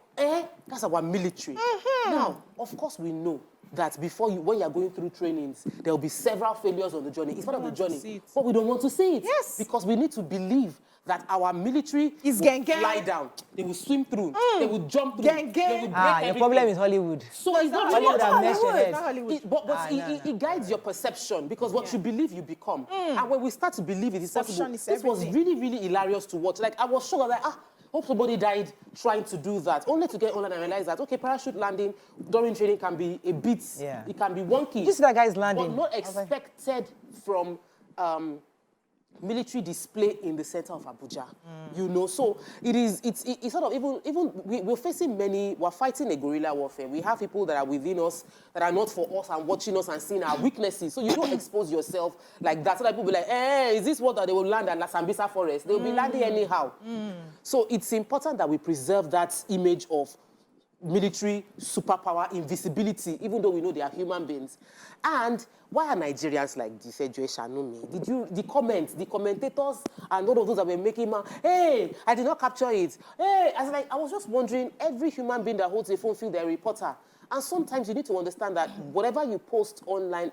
that's our military. Now, of course, we know that when you're going through trainings, there will be several failures on the journey. It's part of the journey, but we don't want to see it. Yes. Because we need to believe that our military will fly down. They will swim through. They will jump through. They will break everything. Your problem is Hollywood. So it's not Hollywood. But it guides your perception, because what you believe, you become. And when we start to believe it is possible, this was really, really hilarious to watch. Like, I was shocked. Like, hope somebody died trying to do that. Only to get online and realize that, okay, parachute landing during training can be a bit, it can be wonky. Just that guy's landing. But not expected from military display in the center of Abuja, you know. So it's sort of we're facing we're fighting a guerrilla warfare. We have people that are within us that are not for us and watching us and seeing our weaknesses. So you don't expose yourself like that. So that people be like, is this what they will land at La Sambisa Forest? They'll be landing anyhow. So it's important that we preserve that image of military superpower, invisibility, even though we know they are human beings. And why are Nigerians like this? The commentators and all of those that were making, hey, I did not capture it. Hey, I was just wondering, every human being that holds a phone feels they're a reporter. And sometimes you need to understand that whatever you post online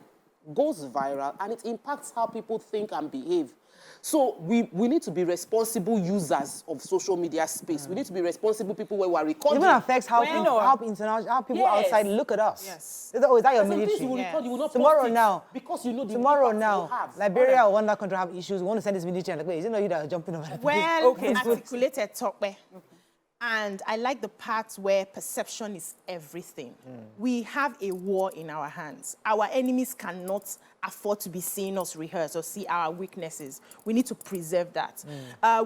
goes viral and it impacts how people think and behave. So we need to be responsible users of social media space. We need to be responsible people where we are recording. It even affects how people outside look at us. Yes. Is that your military? You will record, you will not Tomorrow post it now. Because you know the Tomorrow impact now. you have. Liberia or one that country have issues. We want to send this military. Like, wait, is it not you that are jumping over? Well articulated, Tokwe. And I like the part where perception is everything. We have a war in our hands. Our enemies cannot afford to be seeing us rehearse or see our weaknesses. We need to preserve that.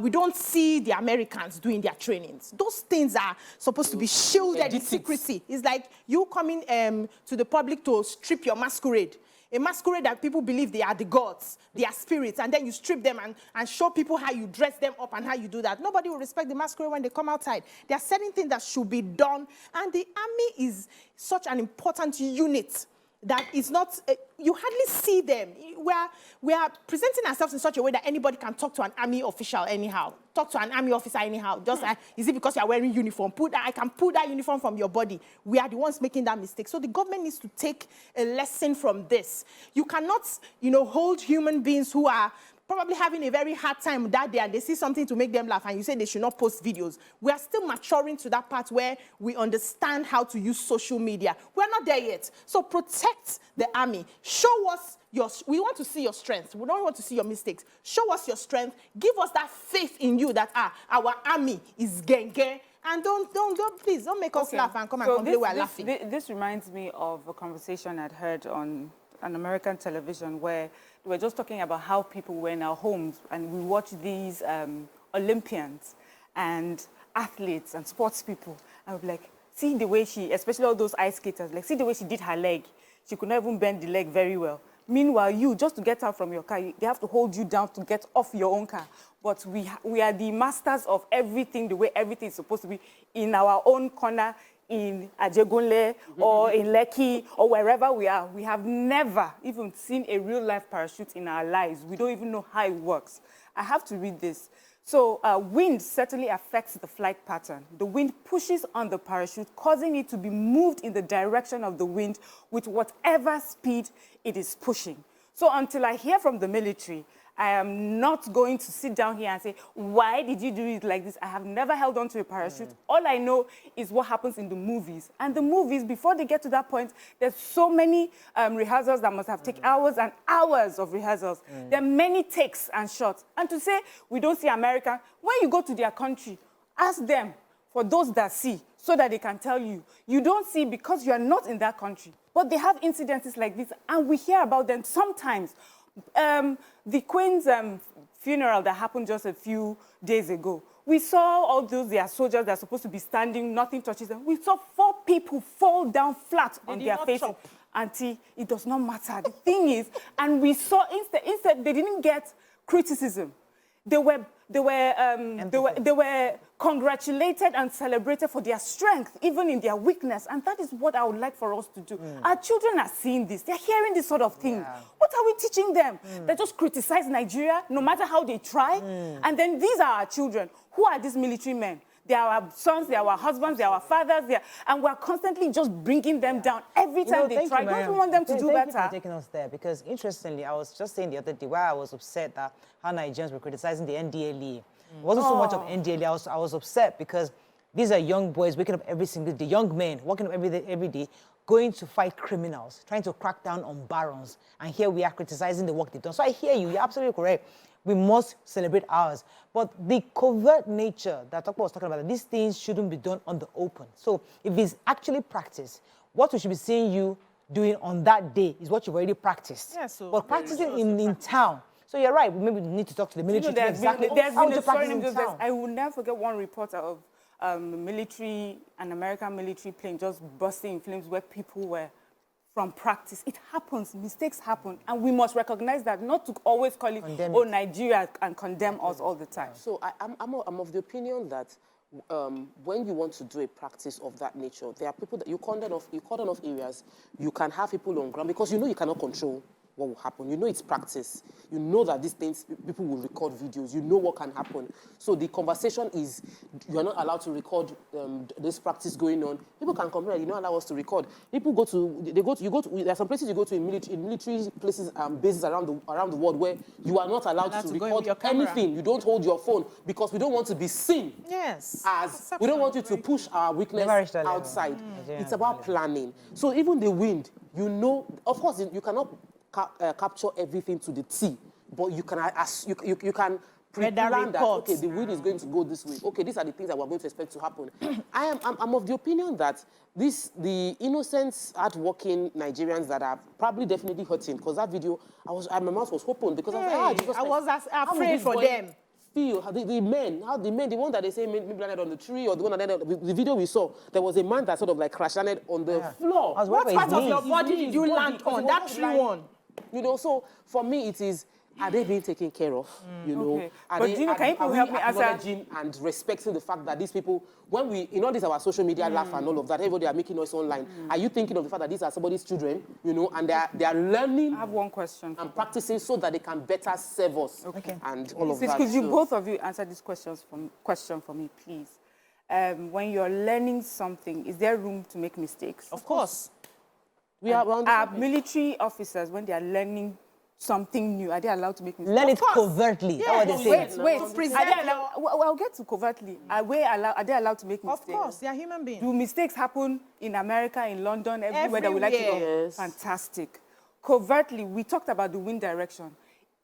We don't see the Americans doing their trainings. Those things are supposed to be shielded in secrecy. It's like you coming to the public to strip your masquerade. A masquerade that people believe they are the gods, they are spirits, and then you strip them and show people how you dress them up and how you do that. Nobody will respect the masquerade when they come outside. There are certain things that should be done, and the army is such an important unit that is not, you hardly see them. We are presenting ourselves in such a way that anybody can talk to an army official anyhow, talk to an army officer anyhow. Just is it because you are wearing uniform? I can pull that uniform from your body. We are the ones making that mistake. So the government needs to take a lesson from this. You cannot, hold human beings who are probably having a very hard time that day and they see something to make them laugh and you say they should not post videos. We are still maturing to that part where we understand how to use social media. We're not there yet. So protect the army. Show us we want to see your strength. We don't want to see your mistakes. Show us your strength. Give us that faith in you that our army is genge. And please don't make us laugh and come and complain we're laughing. This reminds me of a conversation I'd heard on an American television where they were just talking about how people were in our homes and we watch these Olympians and athletes and sports people and we're like, see the way especially all those ice skaters, like see the way she did her leg. She could not even bend the leg very well. Meanwhile, just to get out from your car, they have to hold you down to get off your own car. But we are the masters of everything, the way everything is supposed to be in our own corner, in Ajegunle or in Lekki or wherever we are. We have never even seen a real-life parachute in our lives. We don't even know how it works. I have to read this. So wind certainly affects the flight pattern. The wind pushes on the parachute, causing it to be moved in the direction of the wind with whatever speed it is pushing. So until I hear from the military, I am not going to sit down here and say, why did you do it like this? I have never held on to a parachute. All I know is what happens in the movies. And the movies, before they get to that point, there's so many rehearsals that must have taken hours and hours of rehearsals. There are many takes and shots. And to say we don't see America, when you go to their country, ask them for those that see, so that they can tell you. You don't see because you are not in that country. But they have incidences like this, and we hear about them sometimes. The Queen's funeral that happened just a few days ago, we saw all those their soldiers that are supposed to be standing, nothing touches them. We saw 4 people fall down flat on their faces. Auntie, it does not matter. The thing is, and we saw instead they didn't get criticism. They were congratulated and celebrated for their strength, even in their weakness. And that is what I would like for us to do. Our children are seeing this. They're hearing this sort of thing. Yeah. What are we teaching them? They just criticize Nigeria, no matter how they try. And then these are our children. Who are these military men? They are our sons, they are our husbands, they are our fathers, and we're constantly just bringing them down every time they try. Don't we want them to do better? Thank you for taking us there, because interestingly, I was just saying the other day why I was upset that how Nigerians were criticizing the NDLE. It wasn't so much of NDLE, I was upset because these are young boys waking up every single day, young men waking up every day, going to fight criminals, trying to crack down on barons, and here we are criticizing the work they've done. So I hear you, you're absolutely correct. We must celebrate ours. But the covert nature that Tokpo was talking about, these things shouldn't be done on the open. So if it's actually practiced, what we should be seeing you doing on that day is what you've already practiced. Yeah, so but practicing in town. So So you're right. Maybe we need to talk to the military. To know exactly how to practice in town. I will never forget one reporter of an American military plane just bursting in flames where people were from practice. It happens, mistakes happen, and we must recognize that, not to always call it, oh, Nigeria, and condemn us all the time. So I'm of the opinion that when you want to do a practice of that nature, there are people that you cordon off areas. You can have people on ground because you know you cannot control what will happen. You know it's practice. You know that these things, people will record videos. You know what can happen. So the conversation is, you're not allowed to record this practice going on. People can complain, you don't allow us to record. People there are some places you go to in military places, bases around the world where you are not allowed to record anything. You don't hold your phone because we don't want to be seen. Yes. As we don't want you to push our weakness outside. It's about planning. So even the wind, you know, of course, you cannot capture everything to the T, but you can pre-plan that, okay, the wind is going to go this way. Okay, these are the things that we're going to expect to happen. I'm of the opinion that the innocent, hard-working Nigerians that are probably definitely hurting, because that video, my mouth was open because I was afraid for them. Feel the men, the one that they say maybe landed on the tree, or the one that landed, the video we saw, there was a man that sort of like crash landed on the floor. What part of your body did you land on? That tree one. You know, so for me it is, are they being taken care of? You know, okay. Can you help me acknowledging and respecting the fact that these people, when we, in all this our social media laugh and all of that, everybody are making noise online. Are you thinking of the fact that these are somebody's children, you know, and they are learning? I have one question. And practicing so that they can better serve us. Okay. And all of that. Could you both of you answer this question for me, please? When you're learning something, is there room to make mistakes? Of course. Are military officers, when they are learning something new, are they allowed to make mistakes? Learn it covertly. Yeah. That's what they say. Wait. I'll get to covertly. Are they allowed to make mistakes? Of course, they are human beings. Do mistakes happen in America, in London, everywhere that we like to go? Yes. Fantastic. Covertly, we talked about the wind direction.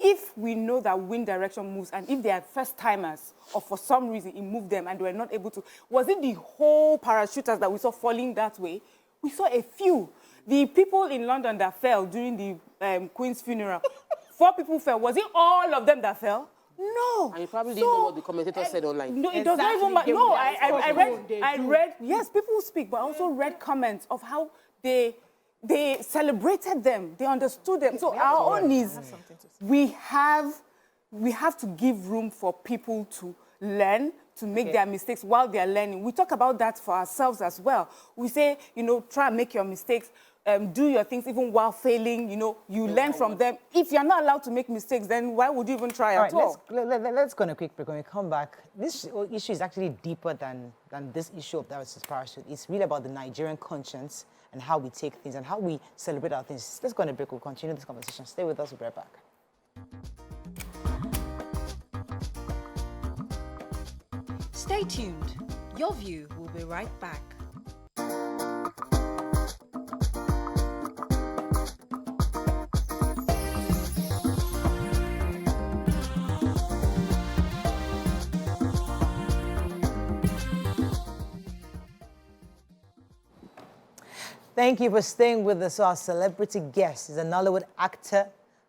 If we know that wind direction moves, and if they are first-timers, or for some reason it moved them and they were not able to, was it the whole parachuters that we saw falling that way? We saw a few. The people in London that fell during the Queen's funeral, 4 people fell. Was it all of them that fell? No. And you probably didn't know what the commentator said online. No, it does not even matter. No, I read, yes, people speak, but I also read comments of how they celebrated them. They understood them. So our own is, we have to give room for people to learn, to make their mistakes while they are learning. We talk about that for ourselves as well. We say, you know, try and make your mistakes, do your things even while failing, you know, you learn from them. If you're not allowed to make mistakes, then why would you even try at all? Let's go on a quick break. When we come back, this issue is actually deeper than this issue of that parachute. It's really about the Nigerian conscience and how we take things and how we celebrate our things. Let's go on a break. We'll continue this conversation. Stay with us. We'll be right back. Stay tuned. Your View will be right back. Thank you for staying with us. Our celebrity guest is a Nollywood actor,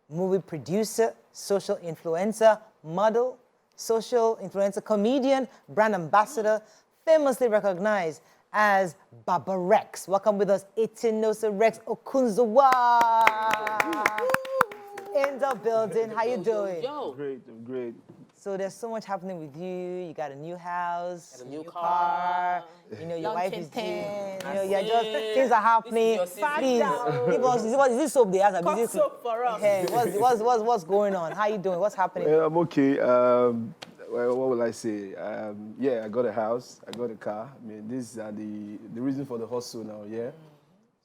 movie producer, social influencer, model, social influencer, comedian, brand ambassador, famously recognized as Baba Rex. Welcome with us, Adenuga Rex Okunzawa. In the building. How you doing? I'm great. So there's so much happening with you. You got a new house, a new car. You know, your wife is due. You know, you're just, things are happening. Please, give us, is this soap they have? Cut soap for us. Hey, what's going on? How you doing? What's happening? I'm okay. Well, what will I say? Yeah, I got a house. I got a car. I mean, these are the reason for the hustle now, yeah?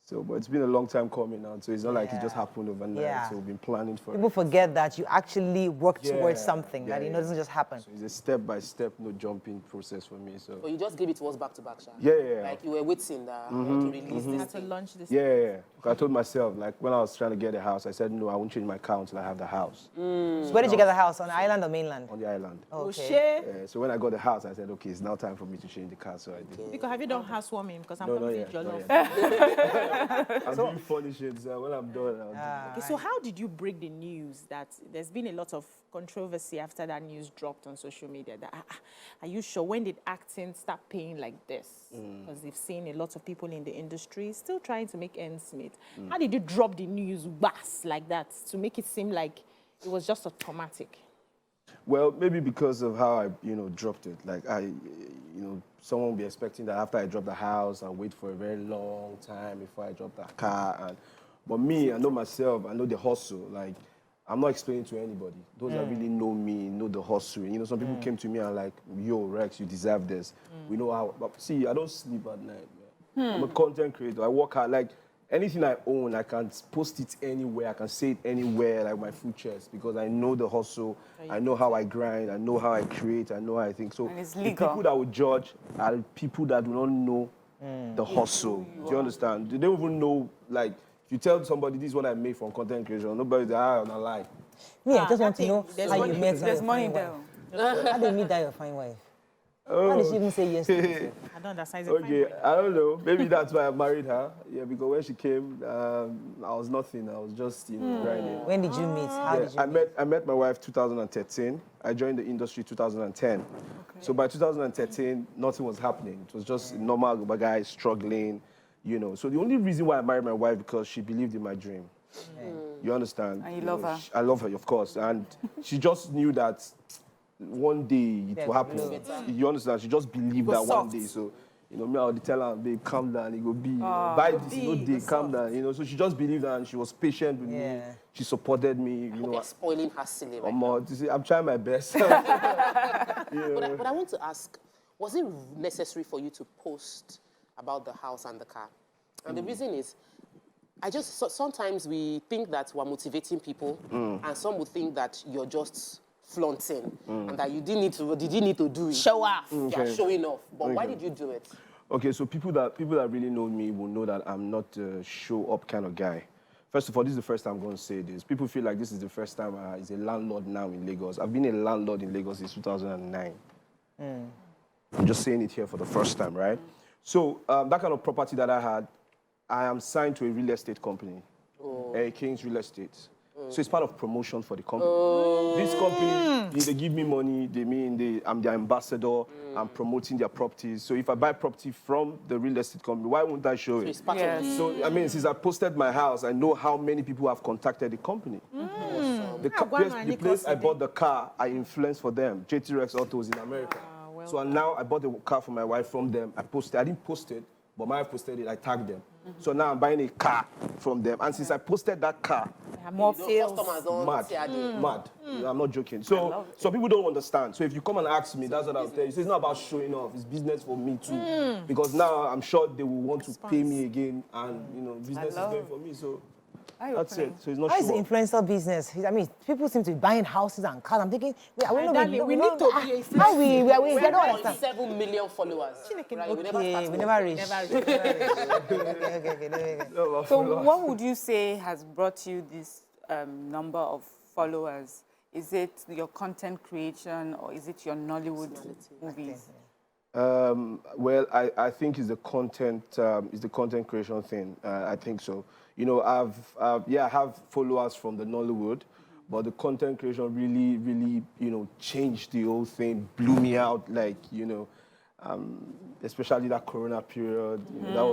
So, but it's been a long time coming now, so it's not like it just happened overnight. Yeah. So we've been planning for People forget that you actually work towards something, that it doesn't just happen. So it's a step-by-step, no jumping process for me. So. But you just gave it to us back to back, Sha. Yeah. Like you were waiting to release this To launch this. Yeah. I told myself, like, when I was trying to get a house, I said, no, I won't change my car until I have the house. So where did you get the house? On the island or mainland? On the island. Okay. So when I got the house, I said, okay, it's now time for me to change the car, so I did. Because have you done housewarming? Because I'm No, going not to yet, your not love. yet. I'm doing funny shit, so when I'm done, I'll do Okay, so how did you break the news that there's been a lot of controversy after that news dropped on social media? That are you sure? When did acting start paying like this? Because they've seen a lot of people in the industry still trying to make ends meet. How did you drop the news like that to make it seem like it was just automatic? Well, maybe because of how I, dropped it. Like someone will be expecting that after I drop the house, I'll wait for a very long time before I drop the car. But me, I know myself, I know the hustle. Like, I'm not explaining to anybody. Those that really know me, know the hustle. Some people came to me and like, yo, Rex, you deserve this. We know how. But see, I don't sleep at night, man. I'm a content creator. I work hard. Like, anything I own, I can post it anywhere. I can say it anywhere, like my food chest, because I know the hustle. I know how I grind. I know how I create. I know how I think. So And it's the legal. people that would judge are people that do not know the hustle. Do you understand? They don't even know, like, if you tell somebody this is what I made from content creation, nobody's on a lie. Me, I just want to know there's how you money- met There's your money fine there. wife. How did you meet that your fine wife? How did she even say yes to you? I don't understand. Okay, I don't know. Maybe that's why I married her. Yeah, because when she came, I was nothing. I was just, grinding. When did you meet? How did you meet? I met my wife 2013. I joined the industry 2010. So by 2013, nothing was happening. It was just a normal guy struggling, So the only reason why I married my wife because she believed in my dream. You understand? And you love her. I love her, of course. And she just knew that one day it will happen. You understand? She just believed that one day. So, me, I would tell her, babe, calm down. It will be, buy this, day, calm down. So she just believed that and she was patient with me. She supported me. You're spoiling her silly right I'm trying my best. But I want to ask, was it necessary for you to post about the house and the car? And the reason is, sometimes we think that we're motivating people, and some would think that you're just flaunting, and that you did you need to do it. Show off. Yeah, showing off. But why did you do it? Okay, so people that really know me will know that I'm not a show-up kind of guy. First of all, this is the first time I'm going to say this. People feel like this is the first time as a landlord now in Lagos. I've been a landlord in Lagos since 2009. I'm just saying it here for the first time, right? So that kind of property that I had, I am signed to a real estate company, King's Real Estate. So it's part of promotion for the company. This company, they give me money, I'm their ambassador, I'm promoting their properties. So if I buy property from the real estate company, why won't I show it? So, since I posted my house, I know how many people have contacted the company. The place I bought the car, I influenced for them, JT Rex Autos in America. So now I bought the car for my wife from them. I didn't post it, but my wife posted it, I tagged them. So now I'm buying a car from them. And since I posted that car, More feels. mad. I'm not joking. So people don't understand. So if you come and ask me, that's what I'll tell you. So it's not about showing off. It's business for me too. Because now I'm sure they will want to pay me again. And, business is going for me. So that's it. So it's not How is the show off. influencer business? People seem to be buying houses and cars. I'm thinking, wait, we need to be a how we don't understand. 7 million followers. Right? Okay, we never reach. No, So what would you say has brought you this number of followers? Is it your content creation or is it your Nollywood movies? Well, I think it's the content creation thing. I think so. I have followers from the Nollywood, but the content creation really, changed the whole thing, blew me out, especially that Corona period. That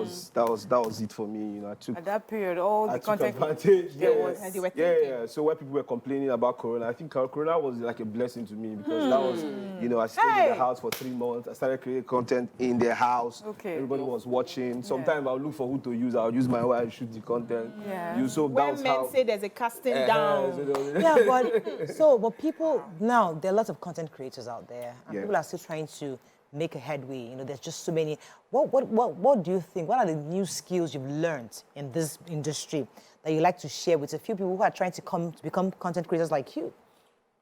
was it for me. I took At that period, all the took content advantage. was So where people were complaining about Corona, I think Corona was like a blessing to me because that was, I stayed in the house for 3 months. I started creating content in the house. Okay. Everybody was watching. Sometimes I'll look for who to use. I'll use my wife, shoot the content. Yeah. So that When was men how. say there's a casting down. Yeah, but people now, there are lots of content creators out there, and people are still trying to make a headway. There's just so many. What do you think? What are the new skills you've learned in this industry that you like to share with a few people who are trying to become content creators like you?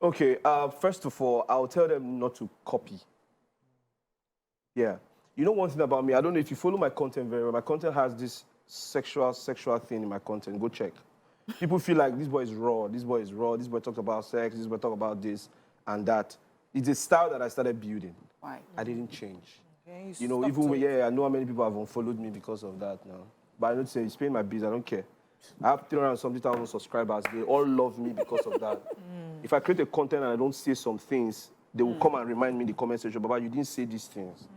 Okay, first of all, I'll tell them not to copy. Yeah. One thing about me, I don't know if you follow my content very well, my content has this sexual thing in my content. Go check. People feel like this boy is raw, this boy talks about sex, this boy talks about this and that. It's a style that I started building. Why? I didn't change. Okay, I know how many people have unfollowed me because of that now. but I don't say it's paying my bills. I don't care. I have 370,000 subscribers. They all love me because of that. If I create a content and I don't say some things, they will come and remind me in the comment section, Baba, you didn't say these things.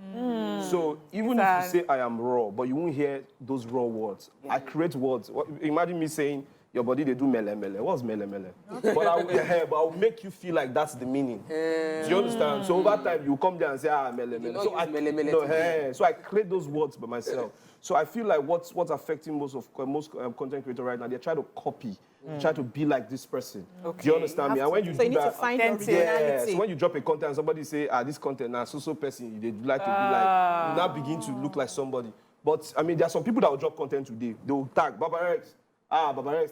So even if you say I am raw, but you won't hear those raw words. I create words. Imagine me saying, your body, they do mele mele. What's mele mele? But I'll make you feel like that's the meaning. Do you understand? So over time, you come there and say, mele mele. So I create those words by myself. So I feel like what's affecting most content creators right now, they try to copy, try to be like this person. Okay. Do you understand me? And when you so you need to find your originality. So when you drop a content and somebody say, this content now so person, they like to be like, you now begin to look like somebody. But I mean, there are some people that will drop content today. They will tag Baba Rex. Baba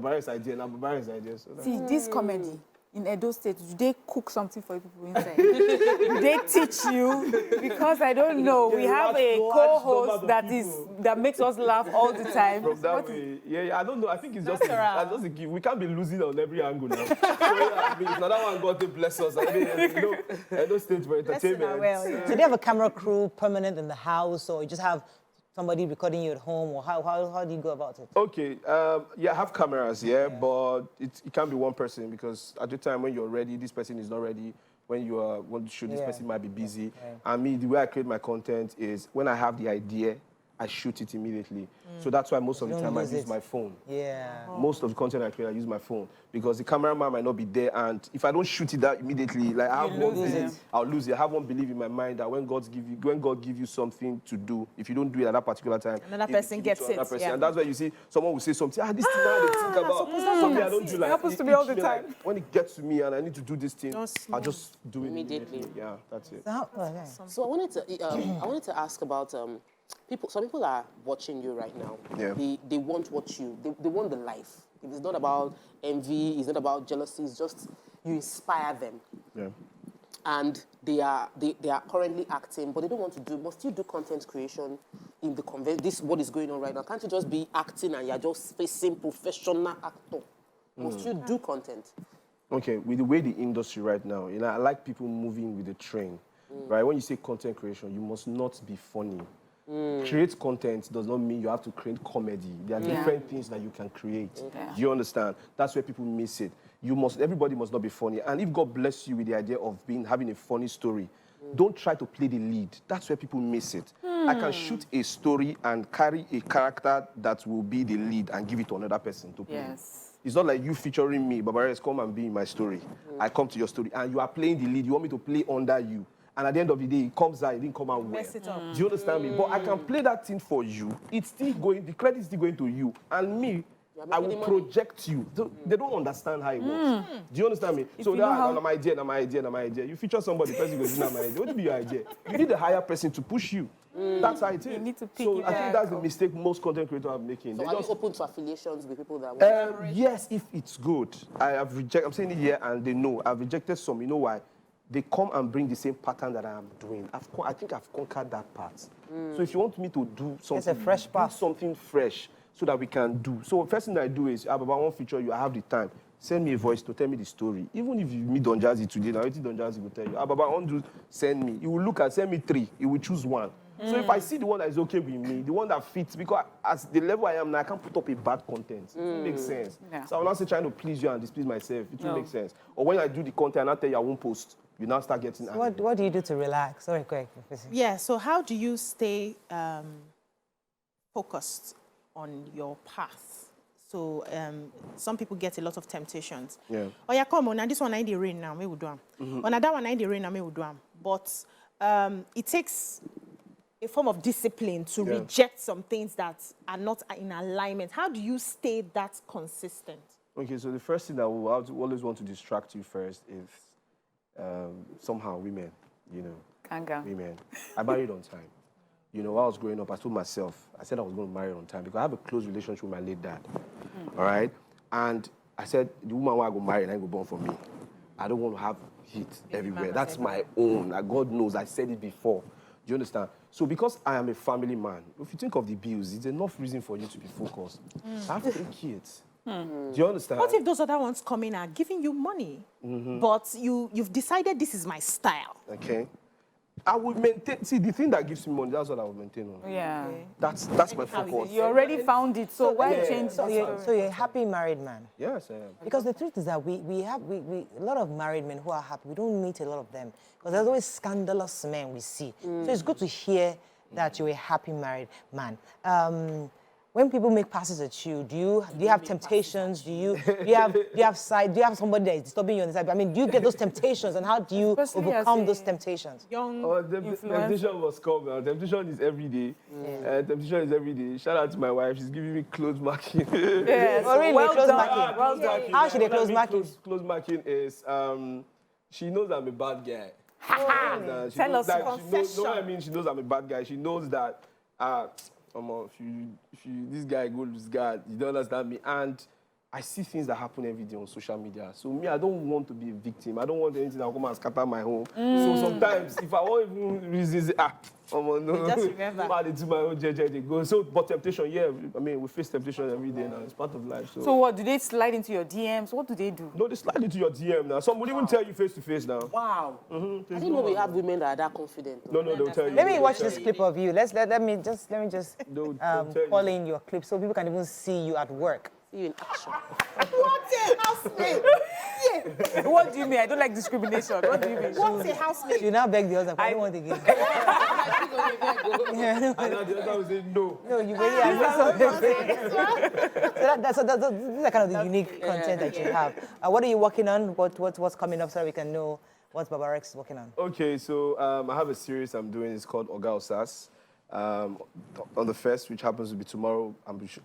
Rex idea, now Baba Rex idea. So see, this comedy in Edo State, do they cook something for you people inside? Do they teach you? Because I don't know. We have a co-host that makes us laugh all the time. From that way, I don't know. I think it's just a gift. We can't be losing on every angle now. So, I mean, if another one God to bless us. I mean, Edo State for entertainment. So do you have a camera crew permanent in the house, or you just have somebody recording you at home, or how do you go about it? Okay, I have cameras, but it can't be one person, because at the time when you're ready, this person is not ready. When you want to shoot, this person might be busy. And me, the way I create my content is when I have the idea, I shoot it immediately. So that's why most of the time I use my phone. Most of the content I create, I use my phone, because the cameraman might not be there, and if I don't shoot it out immediately, like I'll lose it. I have one belief in my mind that when God gives you something to do, if you don't do it at that particular time, another person gets it. And that's why you see someone will say something, this thing I think about. Something I don't do, like, it happens to me all the time. Like, when it gets to me and I need to do this thing, I'll just do it immediately. Yeah, that's it. So I wanted to ask about some people are watching you right now. They want they want the life. It's not about envy, it's not about jealousy, it's just you inspire them. And they are currently acting, but they don't want to do. Must you do content creation in the this what is going on right now? Can't you just be acting and you're just facing professional actor? Must you do content? Okay, with the way the industry right now, I like people moving with the train. Right? When you say content creation, you must not be funny. Create content does not mean you have to create comedy. There are different things that you can create. Do you understand? That's where people miss it. Everybody must not be funny. And if God bless you with the idea of having a funny story, don't try to play the lead. That's where people miss it. I can shoot a story and carry a character that will be the lead and give it to another person to play. It's not like you featuring me, Baba Rex, come and be in my story. I come to your story and you are playing the lead. You want me to play under you. And at the end of the day, it comes out, it didn't come out well. Do you understand me? But I can play that thing for you. It's still going, the credit is still going to you. And me, I will project you. They don't understand how it works. Do you understand me? So that's my idea. You feature somebody, the person goes, my idea. What would be your idea? You need a higher person to push you. That's how it is. You need to pick so I think that's the mistake most content creators are making. So are you open to affiliations with people that want yes, if it's good. I'm saying it here and they know. I've rejected some. You know why? They come and bring the same pattern that I am doing. I think I've conquered that part. So if you want me to do something, it's a fresh part. Do something fresh so that we can do. So first thing I do is, Baba, I want feature you, I have the time. Send me a voice to tell me the story. Even if you meet Don Jazzy today, now Don Jazzy will tell you, Baba, I want to send me. He will look at, send me 3. He will choose 1. So if I see the one that is okay with me, the one that fits, because as the level I am now, I can't put up a bad content. It makes sense. So I'm not trying to please you and displease myself. It will make sense. Or when I do the content, I tell you I won't post. You now start getting angry. What do you do to relax? Sorry, quick. Yeah, so how do you stay focused on your path? So some people get a lot of temptations. Oh yeah, come on, and this one I in the rain now, me will do them. Another one I in the rain now, me will do them. But it takes a form of discipline to reject some things that are not in alignment. How do you stay that consistent? Okay, so the first thing that will always want to distract you first is somehow women, women. I married on time. While I was growing up, I told myself, I said I was going to marry on time because I have a close relationship with my late dad. All right? And I said, the woman who I go marry, and I go born for me. I don't want to have heat everywhere. That's my own. Like God knows, I said it before. Do you understand? So because I am a family man, if you think of the bills, it's enough reason for you to be focused. I have 3 kids. Do you understand? What if those other ones come in and are giving you money, but you've decided this is my style? Okay. I will maintain. See, the thing that gives me money, that's what I will maintain on. Yeah. That's my focus. You already found it, so why change So the you're, story? a happy married man. Yes, I am. Because the truth is that we have a lot of married men who are happy. We don't meet a lot of them because there's always scandalous men we see. So it's good to hear that you're a happy married man. When people make passes at you, do you have temptations? Do you have somebody that is disturbing you on the side? I mean, do you get those temptations, and how do you Personally, overcome as those a temptations? Young Temptation was come. Temptation is every day. Temptation is every day. Shout out to my wife. She's giving me close marking. Yes. Oh, really? Well Close done. marking? Well done. How should they What I close mean marking? Close marking is she knows I'm a bad guy. She Tell knows us. that she knows, know what I mean? She knows I'm a bad guy. She knows that if you this guy go lose God, you don't understand me. And I see things that happen every day on social media. So me, I don't want to be a victim. I don't want anything that will come and scatter my home. So sometimes, if I want even reasons, no, Just remember. I do my own JJ, they go. So, but temptation, yeah. I mean, we face temptation every day now. It's part of life. So what, do they slide into your DMs? What do they do? No, they slide into your DM now. Some will even tell you face to face now. Wow. I didn't know we have women that are that confident. No, they'll tell you. Let me They'll watch tell this you. clip of you. Let me just They'll tell you. call in your clip so people can even see you at work. See you in action. What's a housemate? What do you mean? I don't like discrimination. What do you mean? What's a housemate? You now beg the husband, I don't want again. And now the other will say no. No, you really are. So these are kind of the unique content that you have. What are you working on? What's coming up so we can know what Baba Rex is working on? Okay, so I have a series I'm doing. It's called Oga Osas. On the 1st, which happens to be tomorrow,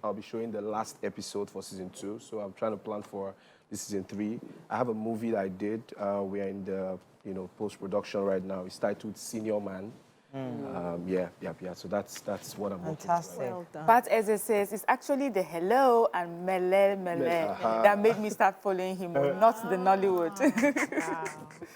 I'll be showing the last episode for season 2. So I'm trying to plan for this season 3. I have a movie that I did. We are in the post-production right now. It's titled Senior Man. Yeah. So that's what I'm working on. Fantastic. Well done. But as it says, it's actually the hello and mele that made me start following him, not the Nollywood.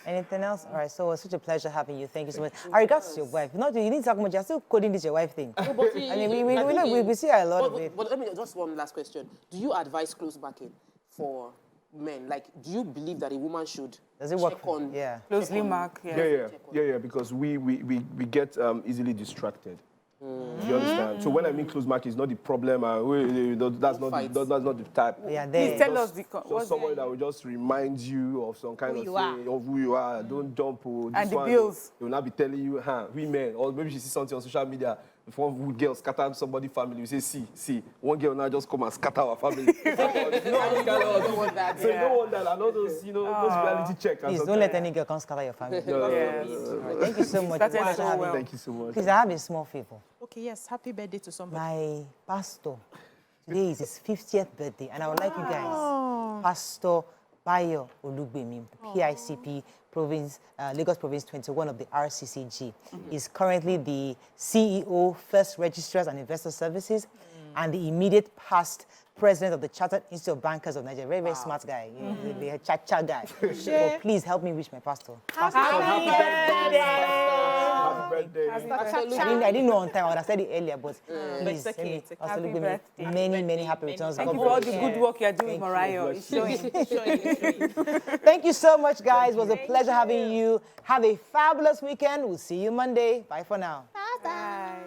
Anything else? All right, so it was such a pleasure having you. Thank you so much. I regards to your wife. You need to talk much. You're still coding this your wife thing. No, but I mean, we see a lot of it. But let me just one last question. Do you advise close backing for men? Like, do you believe that a woman should Does it work check for on? Yeah. Closely mark. Yeah. Yeah, because we get easily distracted. You understand? So when I mean close mark, it's not the problem. That's not the type. Yeah, Please tell us the... Just somebody that will just remind you of some kind of thing, of who you are. Don't jump. And the bills. They will not be telling you, women, or maybe she sees something on social media. If one good girl scatter somebody's family, you say, see, one girl now just come and scatter our family. So you don't want that. And all those, those reality checks. Please don't let any girl come scatter your family. Thank you so much. That's Pleasure having you. Thank you so much. Please, I have a small favor. Okay, yes. Happy birthday to somebody. My pastor, today is his 50th birthday, and I would like you guys, Pastor Bayo Olugbemi, PICP, Province, Lagos Province 21 of the RCCG. He's currently the CEO, First Registrars and Investor Services, and the immediate past president of the Chartered Institute of Bankers of Nigeria. Very, very smart guy. The cha-cha guy. So please help me wish my pastor. Happy birthday. I didn't know on time. I would have said it earlier, but please, It's okay. let me also look at me. Many happy returns. Thank you for all the good work you're doing, Mariah. It's showing. Thank you so much, guys. It was a pleasure having you. Have a fabulous weekend. We'll see you Monday. Bye for now. Bye.